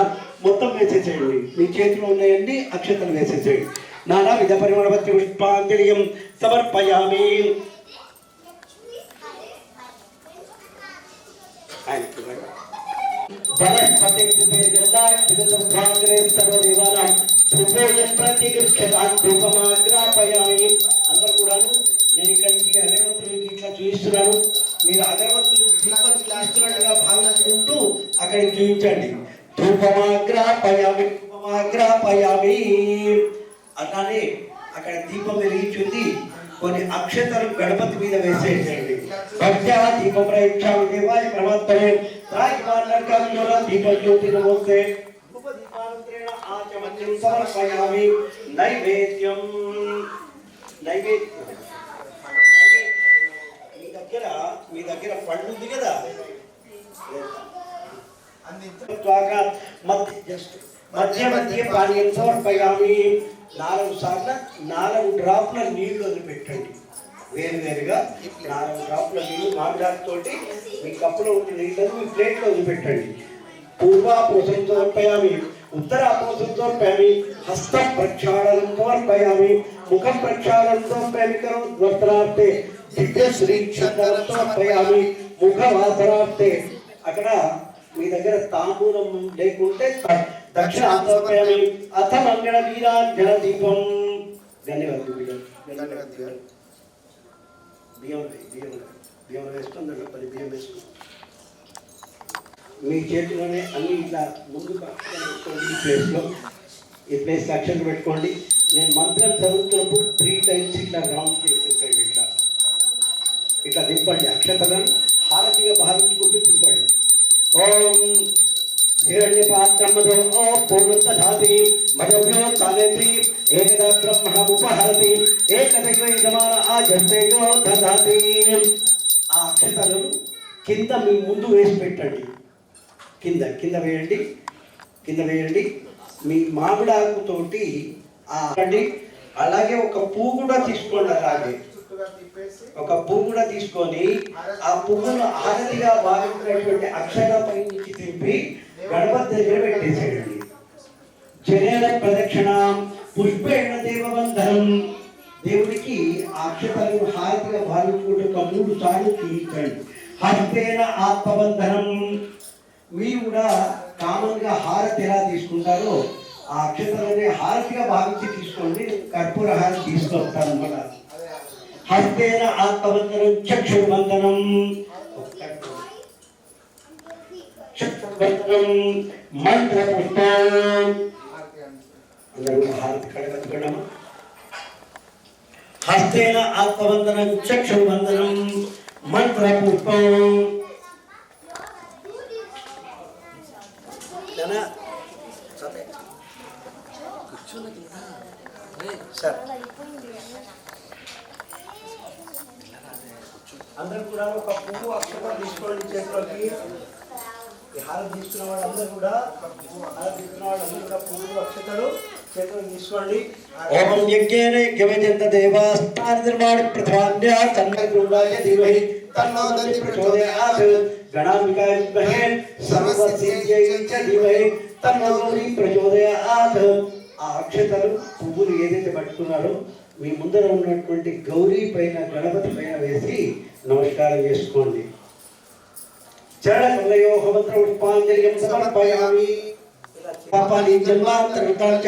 మొత్తం వేసేసేయండి. మీ చేతిలో ఉన్నాయండి అక్షతలు వేసేసేయండి. నానా విధ పరిమళవతి పుష్పాంజలియం సమర్పయామి. అందరు కూడాను నేను ఇక్కడికి అగరవత్తులు ఇట్లా చూపిస్తున్నాను. మీరు అగరవత్తులు దీపం చేస్తున్నట్టుగా భావించుకుంటూ అక్కడికి చూపించండి. ధూపమాగ్రాపయామి. అట్లానే అక్కడ దీపం వెలిగించుంది. కొన్ని అక్షతలు గణపతి మీద వేసేయండి. భక్త్యా దీపం ప్రయక్షామి దేవాయ ప్రవర్తనే రాజమార్గంలో దీపం జ్యోతి నమోస్తే ఉపదీపాంతరేణ ఆచమన్యం సమర్పయామి. నైవేద్యం మీ దగ్గర పండు ఉంది కదా, మధ్య మధ్య పానీయం సమర్పయామి. 4 సార్లు 4 డ్రాప్ల నీళ్లు వదిలిపెట్టండి. వేరువేరుగా 4 డ్రాప్ల నీళ్లు మామిడాకుతోటి మీ కప్పులో ఉన్న నీళ్ళను మీ ప్లేట్లో వదిలిపెట్టండి. పూర్వాపురుషం సమర్పయామి. उत्तरापोषं समर्पयामि, हस्त प्रक्षालनं समर्पयामि, मुख प्रक्षालनं समर्पयामि करोद्वर्तनार्थे दिव्य श्री चंदनं समर्पयामि, मुखवासनार्थे అక్కడ మీ దగ్గర తాంబూలం లేకుంటే దక్షిణ సమర్పయామి, అథ మంగళ వీరాంజన దీపం. ధన్యవాదాలు. బియ్యం వేసుకొని దాంట్లో 10 బియ్యం వేసుకొని మీ చేతిలోనే అన్ని ఇట్లా ముందుకు అక్షరం పెట్టుకోండి. ఈ ప్లేస్లో అక్షరం పెట్టుకోండి. నేను మంత్రం చదువుతున్నప్పుడు 3 times ఇట్లా రౌండ్ చేసేసాడు. ఇట్లా దింపండి. అక్షతలను హారతిగా భావించుకుంటూ దింపండి. ఓం हिरण्यपात्रमदो पूर्णतधाति मदभ्यो तानेति एकदा ब्रह्मणमुपहरति एकदैवैदमान आजस्तेजो ददाति. ఆ అక్షతలను కింద మీ ముందు వేసి పెట్టండి. కింద వేయండి. మీ మామిడాకుతోటి అలాగే ఒక పువ్వు కూడా తీసుకోండి. అలాగే ఒక పువ్వు కూడా తీసుకొని ఆ పువ్వును ఆరతిగా భావించినటువంటి అక్షరపై నుంచి తిప్పి గణపతి దగ్గర పెట్టేసేయండి. చర్యల ప్రదక్షిణ పుష్పేణ దేవబంధనం. దేవుడికి ఆ అక్షతలను హారతిగా భావించుకుంటూ ఒక 3 సార్లు చూపించండి. హస్తేన ఆత్మబంధనం. మీరు కూడా కామన్ గా హారతి ఎలా తీసుకుంటారో ఆ అక్షతలని హారతిగా భావించి తీసుకోండి. కర్పూర హారతి తీసుకొస్తాను అన్నమాట. హస్తేన ఆత్మబంధనం చక్షుర్బంధనం. మంత్ర పుష్పం. అందరూ హారతి కడగట్టుకున్నామా? హస్తేన ఆత్మబంధనం చక్షుర్బంధనం మంత్ర పుష్పం. అందరూ కూడా ఒక పువ్వు అక్షరం తీసుకోండి చేతిలోకి. హారతి తీసుకున్న వాళ్ళందరూ కూడా పువ్వు అక్షతలు చేతిలో తీసుకోండి. ఓం యజ్ఞేన యజ్ఞవేదంత దేవాస్తాన నిర్మాణ ప్రథమాన్య తన్మయగుండాయ ధీమహి తన్నో దంతి ప్రచోదయాత్ గణాంబికాయ విద్మహే సర్వసిద్ధ్యై చ ధీమహి తన్నో గౌరీ ప్రచోదయాత్. ఆ అక్షతలు పువ్వులు ఏదైతే పట్టుకున్నారో మీ ముందర ఉన్నటువంటి గౌరీ పైన గణపతి పైన వేసి నమస్కారం చేసుకోండి. చరణకలయో మంత్ర పుష్పాంజలిం సమర్పయామి. పాపాని జన్మాంతరితాచ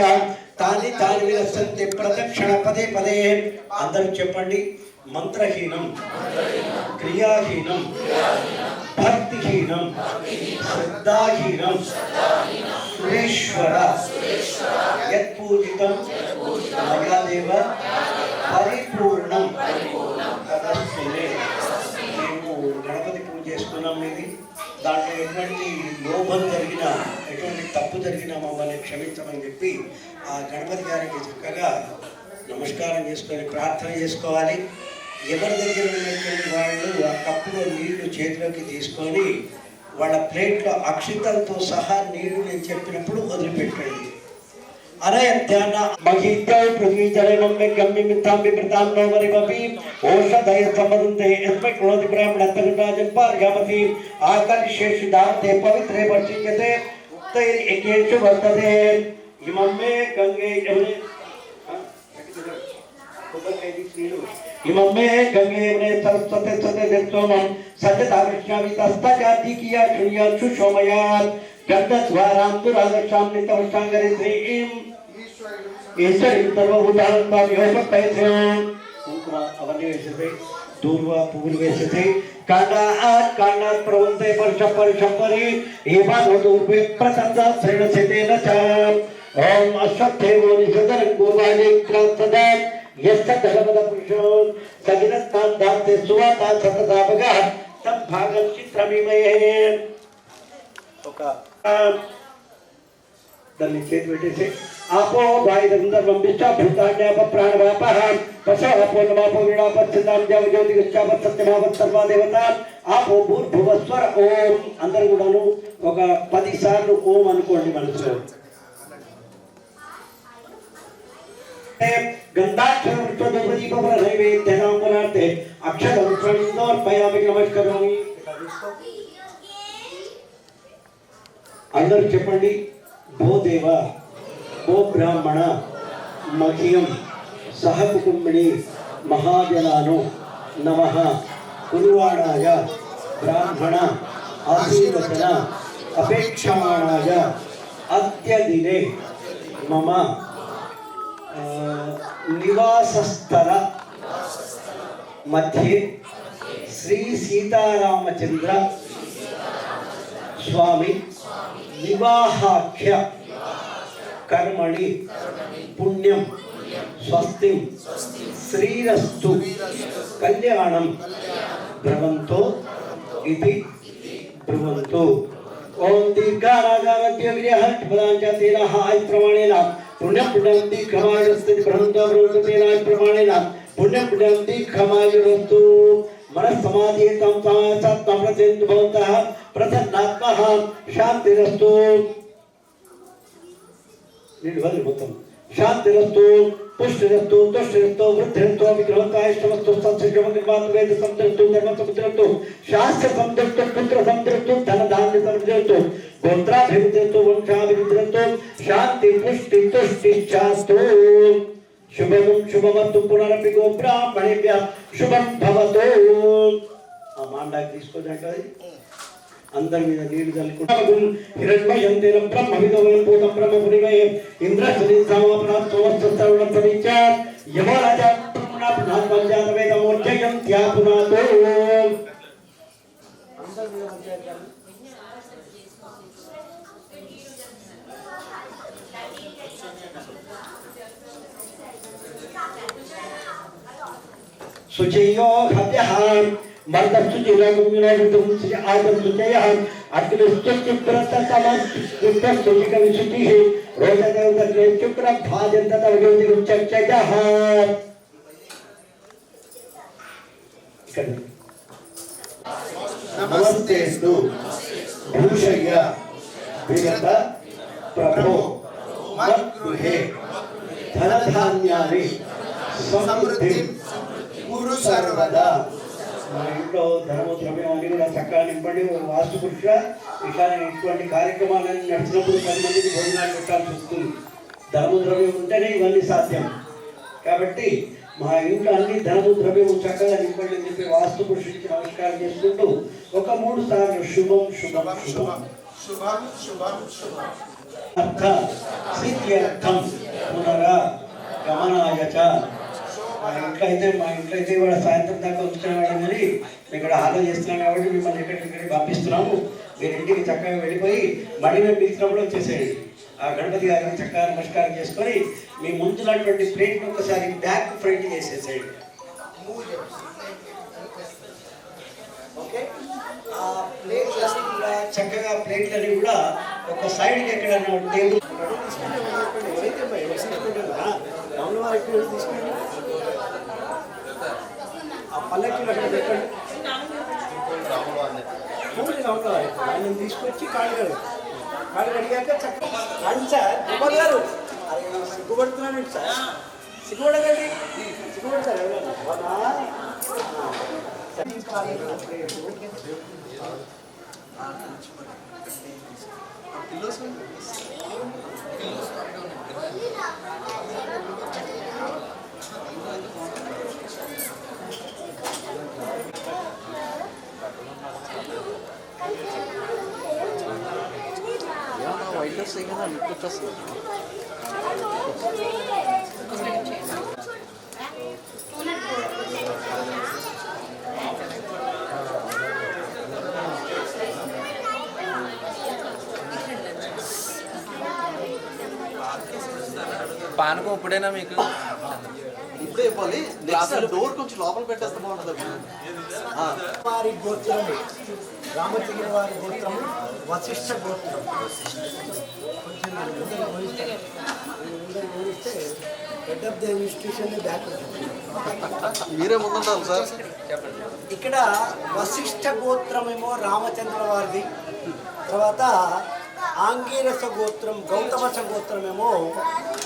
తాని వినసంతి ప్రదక్షిణ పదే పదే. అందరూ చెప్పండి. మంత్రహీనం, క్రియాహీనం, భక్తిహీనం, శ్రద్ధాహీనం సురేశ్వర యత్పూజితం మయాదేవ పరిపూర్ణం తదస్సునే. మేము గణపతి పూజ చేసుకున్నాం. ఇది దాంట్లో ఎటువంటి లోభం జరిగినా ఎటువంటి తప్పు జరిగినా మమ్మల్ని క్షమించమని చెప్పి ఆ గణపతి గారికి చక్కగా నమస్కారం చేసుకొని ప్రార్థన చేసుకోవాలి. ఎవరి దగ్గర ఉన్నటువంటి వాళ్ళు ఆ కప్పులో నీళ్లు చేతిలోకి తీసుకొని వాళ్ళ ప్లేట్లో అక్షితలతో సహా నీళ్లు నేను చెప్పినప్పుడు వదిలిపెట్టండి. అనయధ్యాన మహిత్యై ప్రతిజలనం మే గమ్యమిత్తాం విప్రతాం నోమరిమపి ఓషధయ సంబధంతే యస్మై క్రోధి బ్రాహ్మణ తనురాజన్ పార్యామతి ఆకర్షేషు దాతే పవిత్రే వర్షియతే ఉక్తైర్ ఏకేషు వర్తతే. ఇమం మే గంగే యమునే ఇమమ్మే గంగే సరస్వతే సతే జర్సోమం సత్యతా కృష్ణావి తస్తజాతి కియా శూన్యాక్షు శోమయాన్ గంధద్వారాంతురాగశాం నితమశాంగరి శ్రీం ఈశ్వరి సర్వభూతానందాం యోగపైత్రం. కుంకుమ అవన్నీ వేసేసాయి. దూర్వ పువ్వులు వేసేసాయి. కాండాత్ ప్రవంతే పరుషపరి ఏవానో దూర్వే ప్రసంద శ్రేణసేన చ. ఓం అశ్వత్థేవో నిషదరం గోవాణి క్రాంతదా यस्य धर्मद पुरुषो सगिनस्तान दाते सुवाता सतदाभगा तम भागं चित्रमिमये. ఒక దాన్ని చేతి పెట్టేసి ఆపో వాయుదందర్వం విశ్వభూతాన్యాప ప్రాణవాపః పశవపో నమాపో వీణాపత్సదాం దేవజ్యోతి గచ్చాపత్ సత్యమావత్ సర్వా దేవత ఆపో భూర్భువస్వర ఓం. అందరూ కూడాను ఒక 10 సార్లు ఓం అనుకోండి మనసులో. గంధాక్షరవృక్షోదీపనైవేద్యనాంబరార్థే అక్షరవృక్షోర్పయామి నమస్కరోమి. అందరూ చెప్పండి. భూదేవ గోబ్రాహ్మణ మహ్యం సహకుటుంబిని మహాజనాను నమః కురువాణాయ బ్రాహ్మణ ఆశీర్వచన అపేక్షమాణాయ అద్య దినే మమ నివాసస్థల మధ్యే శ్రీ సీతారామచంద్ర స్వామి వివాహాఖ్య కర్మణి పుణ్యం స్వస్తి శ్రీరస్తు కళ్యాణం భ్రవంతో ఇది బ్రువంతు. ఓం దీర్ఘారాగారత్యవిర్యహ్పదాంచతేన పుణ్యం పుణ్యం దీర్ఘమాయురస్తు భ్రవంతో భ్రవంతు తేన ప్రమాణేన పుణ్యం పుణ్యం దీర్ఘమాయురస్తు. మనస్సమాధితం సమాసత్మప్రతింతు భవంతః ప్రసన్నాత్మః శాంతిరస్తు. నిలువలి మొత్తం శాంతిరస్తు పుష్టిరస్తు తుష్టిరస్తు వృద్ధిరస్తు విగ్రహంతాయిష్టమస్తు సంశ్రమనిర్మాతు వేద సంతృప్తు ధర్మ సంతృప్తు శాస్త్ర సంతృప్తు పుత్ర సంతృప్తు ధనధాన్య సంతృప్తు గోత్రాభివృద్ధిరస్తు వంశాభివృద్ధిరస్తు శాంతి పుష్టి తుష్టి శాస్తు. శుభం శుభమస్తు పునరపి గో బ్రాహ్మణేభ్య శుభం భవతు. ఆ మాండాకి తీసుకోదంటే అందరి మీద నీళ్లు చల్లుకుంటాం. హిరణ్మయం దేనం బ్రహ్మ విదోయం పూతం బ్రహ్మ పురిమయం ఇంద్రశ్రీ సమాపనాత్మవత్సర్వణం ప్రవిచ యమరాజ బ్రహ్మణాత్మజాత వేదమోర్జయం త్యాపునాతో. శుచయో హవ్యః మర్దస్తుజిరగుణవిదుం ఆదర్శుచయః అగ్నిస్తుచిప్రతమస్తుచికవిశుచిః రోదదేవతగ్రేచుక్రభాజంతతవయోనిరుచక్షయః. నమస్తేస్తు భూషయ్య విగత ప్రభో మద్గృహే ధనధాన్యాని సమృద్ధి గురు సర్వదా. మన ఇంట్లో ధనము ద్రవ్యం అన్ని కూడా చక్కగా నింపండి. వాస్తు పురుష ఇట్లా ఇటువంటి కార్యక్రమాలను నడిచినప్పుడు 10 మందికి భోజనాలు పెట్టాల్సి వస్తుంది. ధనము ద్రవ్యం ఉంటేనే ఇవన్నీ సాధ్యం. కాబట్టి మా ఇంట్లో అన్ని ధనము ద్రవ్యము చక్కగా నింపండి అని చెప్పి వాస్తు పురుషుడికి నమస్కారం చేసుకుంటూ ఒక 3 సార్లు శుభం శుభం శుభం శుభం శుభం శుభం అర్థ సిద్ధ్యర్థం పునరా గమనాయచ. మా ఇంట్లో అయితే ఇవాళ సాయంత్రం దాకా ఉంచుకునేవాళ్ళం, కానీ ఇక్కడ ఆదా చేస్తున్నాం కాబట్టి మిమ్మల్ని ఎక్కడికి పంపిస్తున్నాము. మీరు ఇంటికి చక్కగా వెళ్ళిపోయి మళ్ళీ మేము పిలిచినప్పుడు వచ్చేసేయండి. ఆ గణపతి గారిని చక్కగా నమస్కారం చేసుకొని మీ ముందున్నటువంటి ప్లేట్ని ఒకసారి బ్యాక్ ఫ్రంట్ చేసేసేయండి. ఓకే, ఆ ప్లేట్లన్నీ కూడా చక్కగా ప్లేట్లని కూడా ఒక సైడ్కి ఎక్కడన్నా టేబుల్ తీసుకుంటే ఆ పల్లెకి అక్కడ పెట్టండి. ఆయన తీసుకొచ్చి కాళ్ళు కడిగాక చక్కగా సార్ కుమార్ గారు సిగ్గుపడుతున్నాను సార్. సిగ్గుపడకండి, సిగ్గుపడతారు ఎవరైనా. వైట్ వస్తాయి కదా, లిక్విడ్ వస్తుంది. పానకం ఇప్పుడైనా మీకు ఇప్పుడే ఇవ్వాలి. డోర్ కొంచెం లోపల పెట్టేస్తే బాగుంటుంది. వారి గోత్రం రామచంద్ర వారి గోత్రం వశిష్ఠ గోత్రం. కొంచెం head of the institution back మీరే ముందుంటారు సార్. ఇక్కడ వశిష్ఠ గోత్రమేమో రామచంద్ర వారిది, తర్వాత ఆంగీరస గోత్రం గౌతమస గోత్రమేమో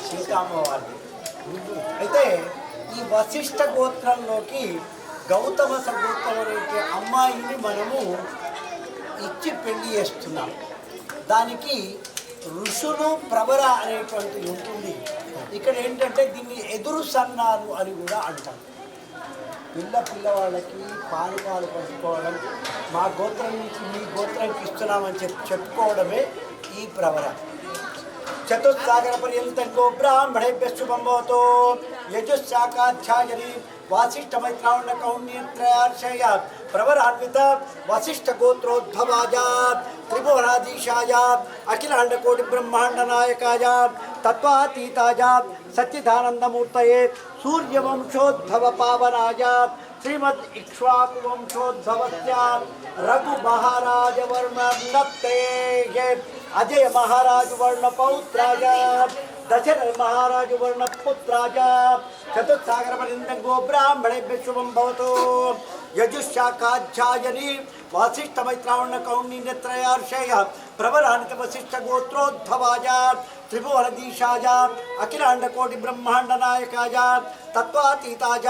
సీతామ్మ వారిది. అయితే ఈ వశిష్ఠ గోత్రంలోకి గౌతమస గోత్రం అనే అమ్మాయిని మనము ఇచ్చి పెళ్లి చేస్తున్నాం. దానికి ఋషులు ప్రవర అనేటువంటిది ఉంటుంది. ఇక్కడ ఏంటంటే దీన్ని ఎదురు సన్నాలు అని కూడా అంటారు. పిల్లవాళ్ళకి పానకాలు పంచుకోవడం, మా గోత్రం నుంచి మీ గోత్రానికి ఇస్తున్నామని చెప్పుకోవడమే ఈ ప్రవర. చతుస్సాగర పర్యంతం గో బ్రాహ్మణేభ్య శుభం భవతో యజుశాఖాధ్యాయని వాసిష్ఠ మైత్రావణ కౌణ్యత్రయార్షయ ప్రవరాన్విత వశిష్ఠ గోత్రోద్భవాయ త్రిభువనాధీశాయ అఖిలాండ కోటి బ్రహ్మాండ నాయకాయ తత్వాతీతాయ సచ్చిదానందమూర్తయే సూర్యవంశోద్భవ పావనాయ శ్రీమద్ ఇక్ష్వాకు వంశోద్భవస్య రఘు మహారాజ వర్మ అజయ మహారాజు వర్ణ పౌత్రాయ దశరథ మహారాజు వర్ణ పుత్రాయ చతుస్సాగర పర్యంతం గో బ్రాహ్మణేభ్య శుభం భవతు యజుశాఖాధ్యాయని వాసిష్ఠ మైత్రావణ కౌణ్యత్రయార్షయ ప్రవరాన్విత వశిష్ఠ గోత్రోద్భవాయ త్రిభువనధీశాయ అఖిలాండ కోటి బ్రహ్మాండ నాయకాయ తత్వాతీతాయ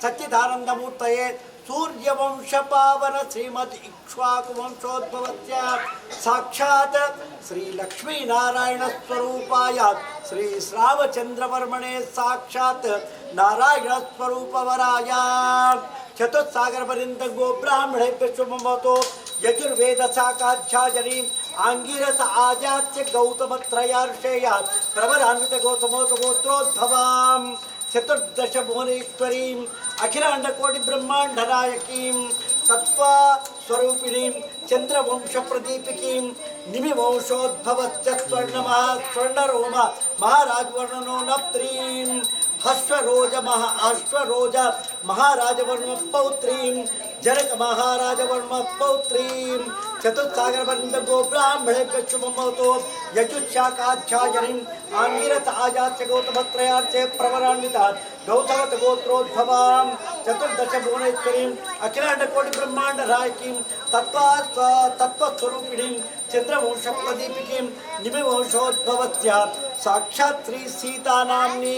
సచ్చిదానందమూర్తయే సూర్యవంశ పావన శ్రీమద్ ఇక్ష్వాకు వంశోద్భవస్య సాక్షాత్ శ్రీ లక్ష్మీనారాయణ స్వరూపాయ శ్రీ శ్రావచంద్రవర్మణే సాక్షాత్ నారాయణ స్వరూపవరాయ చతుస్సాగర పర్యంతం గో బ్రాహ్మణేభ్య శుభం భవతు యజుర్వేద శాఖాధ్యాయని ఆంగిరస ఆజాత్య గౌతమత్రయార్షేయ ప్రవరాన్విత గోత్రోద్భవాం చతుర్దశ భువనేశ్వరీం అఖిలాండ కోటి బ్రహ్మాండ నాయకీం తత్వస్వరూపిణీం చంద్రవంశ ప్రదీపికీం నిమివంశోద్భవస్య స్వర్ణరోమ మహారాజ వర్ణనోనప్త్రీం అశ్వరోజ మహారాజవర్మ పౌత్రీం జనక మహారాజవర్మ పౌత్రీం చతుస్సాగర పర్యంతం గో బ్రాహ్మణేభ్య శుభం భవతు యజుశాఖాధ్యాయనిం ఆంగిరస ఆజాత్య గౌతమత్రయార్చే ప్రవరాన్విత గౌతమత గోత్రోద్భవాం చతుర్దశ భువనేశ్వరీం అఖిలాండ కోటి బ్రహ్మాండ నాయకీం తత్వస్వరూపిణీం చంద్రవంశ ప్రదీపికీం నిమివంశోద్భవస్య సాక్షాత్ శ్రీ సీతానామ్ని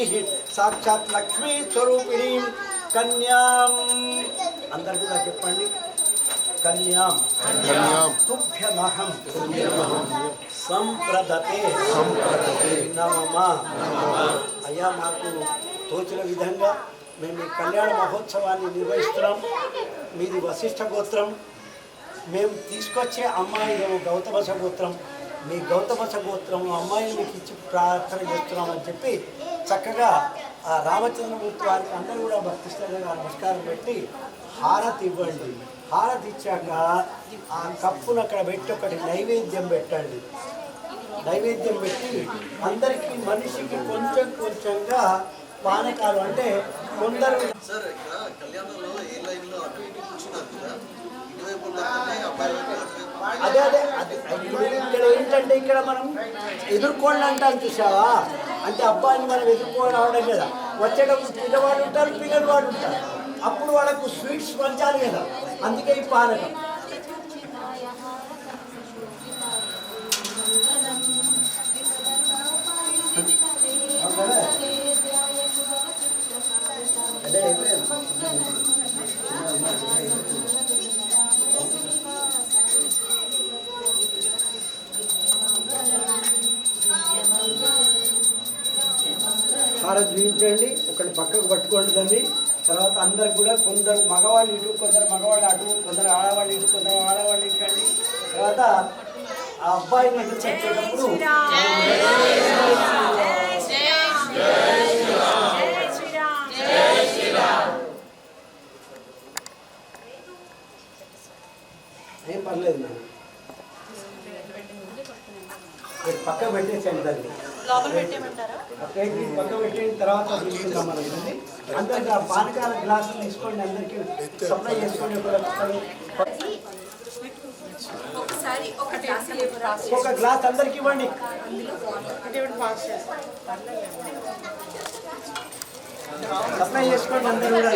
సాక్షాత్ లక్ష్మీ స్వరూపిణీం కన్యాం. అందరు కూడా చెప్పండి. కన్యాం తుభ్యమహం సంప్రదతే నమః. అయ్యా, మాకు తోచిన విధంగా మేము ఈ కళ్యాణ మహోత్సవాన్ని నిర్వహిస్తున్నాం. మీది వశిష్ఠ గోత్రం, మేము తీసుకొచ్చే అమ్మాయి గౌతమస గోత్రం. మీ గౌతమస గోత్రం అమ్మాయిని మీకు ఇచ్చి ప్రార్థన చేస్తున్నామని చెప్పి చక్కగా ఆ రామచంద్రమూర్తి వారికి అందరూ కూడా భక్తిశ్రద్ధగా నమస్కారం పెట్టి హారతి ఇవ్వండి. హారతి ఇచ్చాక ఆ కప్పును అక్కడ పెట్టి ఒకటి నైవేద్యం పెట్టండి. నైవేద్యం పెట్టి అందరికీ మనిషికి కొంచెం కొంచెంగా పానకాలు, అంటే కొందరు సార్ ఇక్కడ కళ్యాణంలో ఏ లైన్లో అటు ఇటు కూర్చున్నారు కదా, ఇటువైపు అదే ఇక్కడ ఏంటంటే ఇక్కడ మనం ఎదుర్కోండి అంటాం, చూసావా? అంటే అబ్బాయిని మనం ఎదుర్కొని రావడం కదా. వచ్చేటప్పుడు పిల్లవాడు ఉంటారు, పిల్లవాడు ఉంటారు. అప్పుడు వాళ్ళకు స్వీట్స్ పంచాలి కదా, అందుకే ఈ పానకం. అదే హారతి చూపించండి. ఒకటి పక్కకు పట్టుకోండి దాన్ని. తర్వాత అందరికి కూడా కొందరు మగవాళ్ళు ఇటు, కొందరు మగవాళ్ళు అటు, కొందరు ఆడవాళ్ళు ఇటు, కొందరు ఆడవాళ్ళు ఇటు అండి. తర్వాత ఆ అబ్బాయిని చెప్పేటప్పుడు ఏం పర్లేదు, నేను పక్క పెట్టేసండి దాన్ని. పక్క పెట్టిన తర్వాత తీసుకుంటాం మనం. అందరికి ఆ పానకాల గ్లాసులు తీసుకోండి, అందరికి సప్లై చేసుకోండి. ఒక గ్లాస్ అందరికి ఇవ్వండి. సప్లై చేసుకోండి అందరూ కూడా.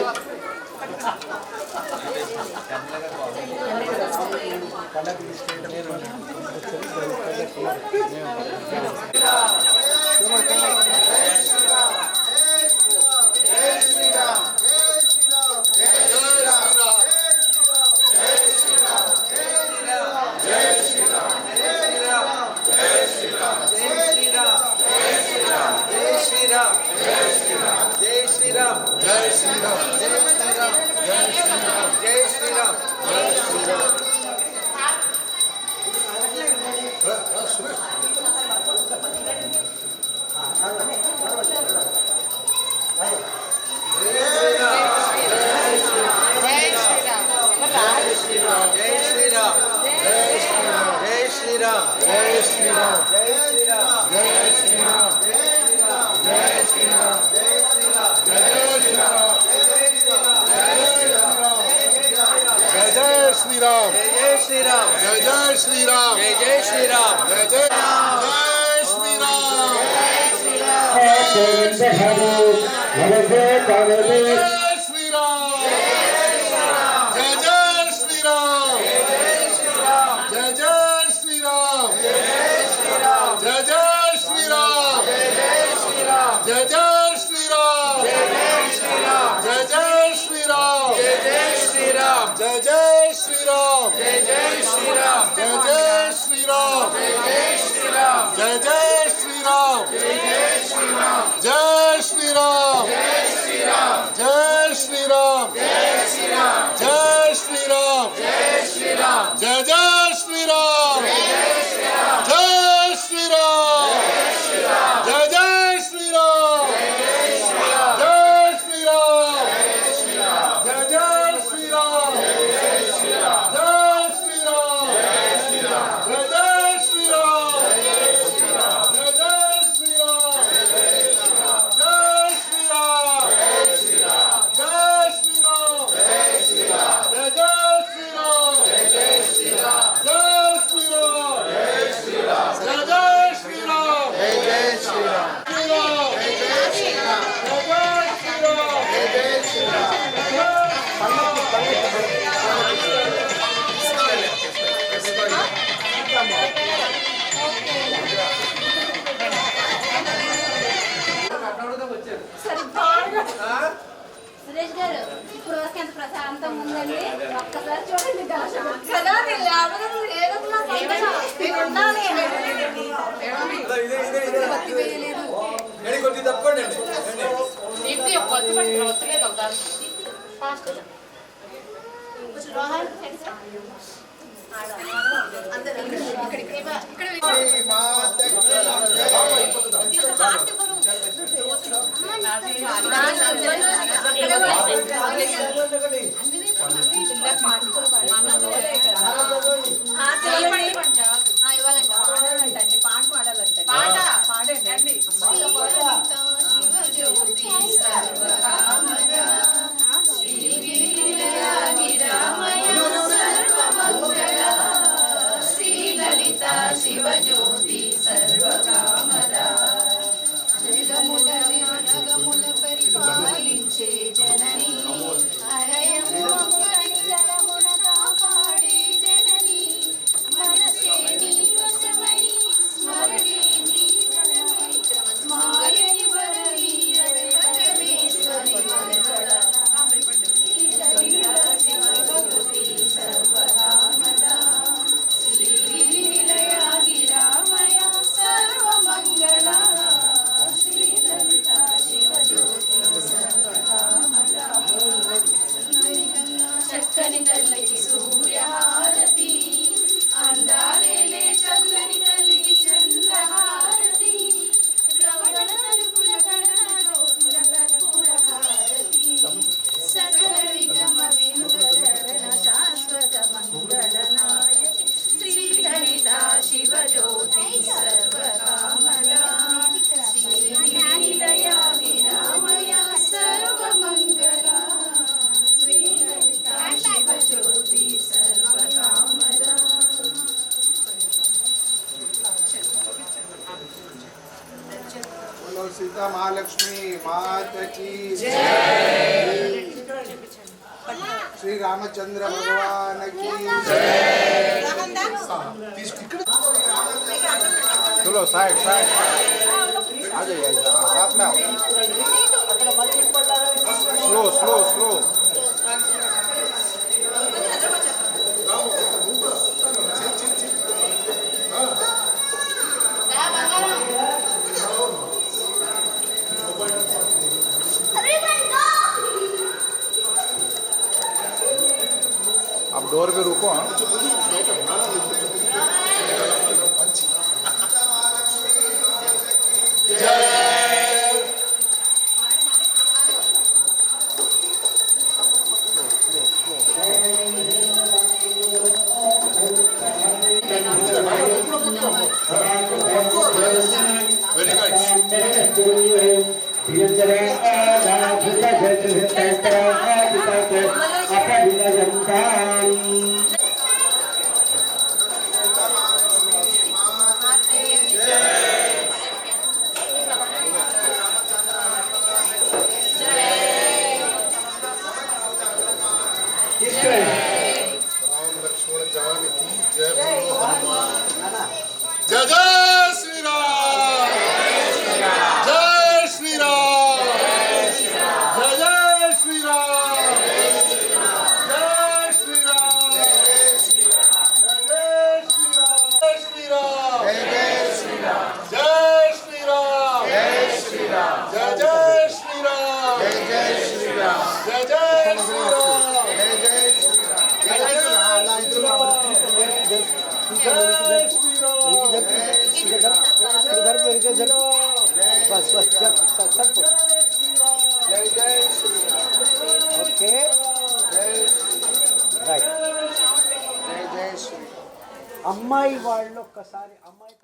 జై जय श्री राम जय श्री राम जय जय श्री राम जय जय श्री राम जय जय जय श्री राम गोविंद हरे हरे काले जय श्री राम जय जय श्री राम जय जय श्री राम जय जय श्री राम जय जय श्री राम जय जय श्री राम जय श्री राम जय जय श्री राम जय जय श्री राम जय जय श्री राम जय श्री राम जय जय श्री राम जय श्री राम जय श्री राम जय श्री राम जय श्री राम जय जय श्री राम जय श्री राम जय जय श्री राम जय श्री राम जय जय श्री राम जय श्री राम जय जय श्री राम जय जय श्री राम जय श्री राम जय श्री राम जय जय श्री राम जय श्री राम जय श्री राम जय जय श्री राम जय जय श्री राम श्री राम जय श्री राम जय श्री राम సురేష్ గారు ఇప్పుడు వరకు ఎంత ప్రశాంతంగా ఉందండి ఒక్కసారి చూడండి కదా కొద్ది తప్పండి ఇవ్వాలంటే పాట పాడాలంటే పాడండి శివజ్యోతి సర్వకామదా జగముల పరిపాలించే జనని అరయము జలమున కాపాడే జనని మనసే నీ వశమై స్మరణే నీ వరమై మాయని వరమీయవే పరమేశ్వరి వరకళ శివజ్యోతి సర్వకామదా గిరినిలయాగిరామయ సర్వమంగళ శ్రీ లలిత శివజ్యోతి సర్వకామదా చక్కని తల్లికి సూర్యహారతి అందాలేలే చల్లని తల్లికి చంద్రహారతి రమణ తలుపుల కడన జ్యోతుల కర్పూర హారతి సకల విగమ వినుగరణ శాశ్వత మంగళనాయకి శ్రీ లలిత శివజ్యోతి సర్వకామదా శ్రీనిలయ విరామయ సర్వమంగళ శ్రీ లలిత శివజ్యోతి సర్వకామదా बोलो सीता महालक्ष्मी माता की श्री रामचंद्र भगवान की चलो साइड साइड आ जाइए साथ में आओ स्लो स्लो स्लो आप डोर पे रुको हाँ Very nice. राम लक्ष्मण जान की जय बोलो हनुमान जय जय श्री राम जय श्री राम जय जय श्री राम जय श्री राम जय श्री राम जय श्री राम जय श्री राम जय श्री राम जय जय श्री राम जय जय श्री राम जय जय श्री राम जय जय అమ్మాయి వాళ్ళు ఒక్కసారి అమ్మాయి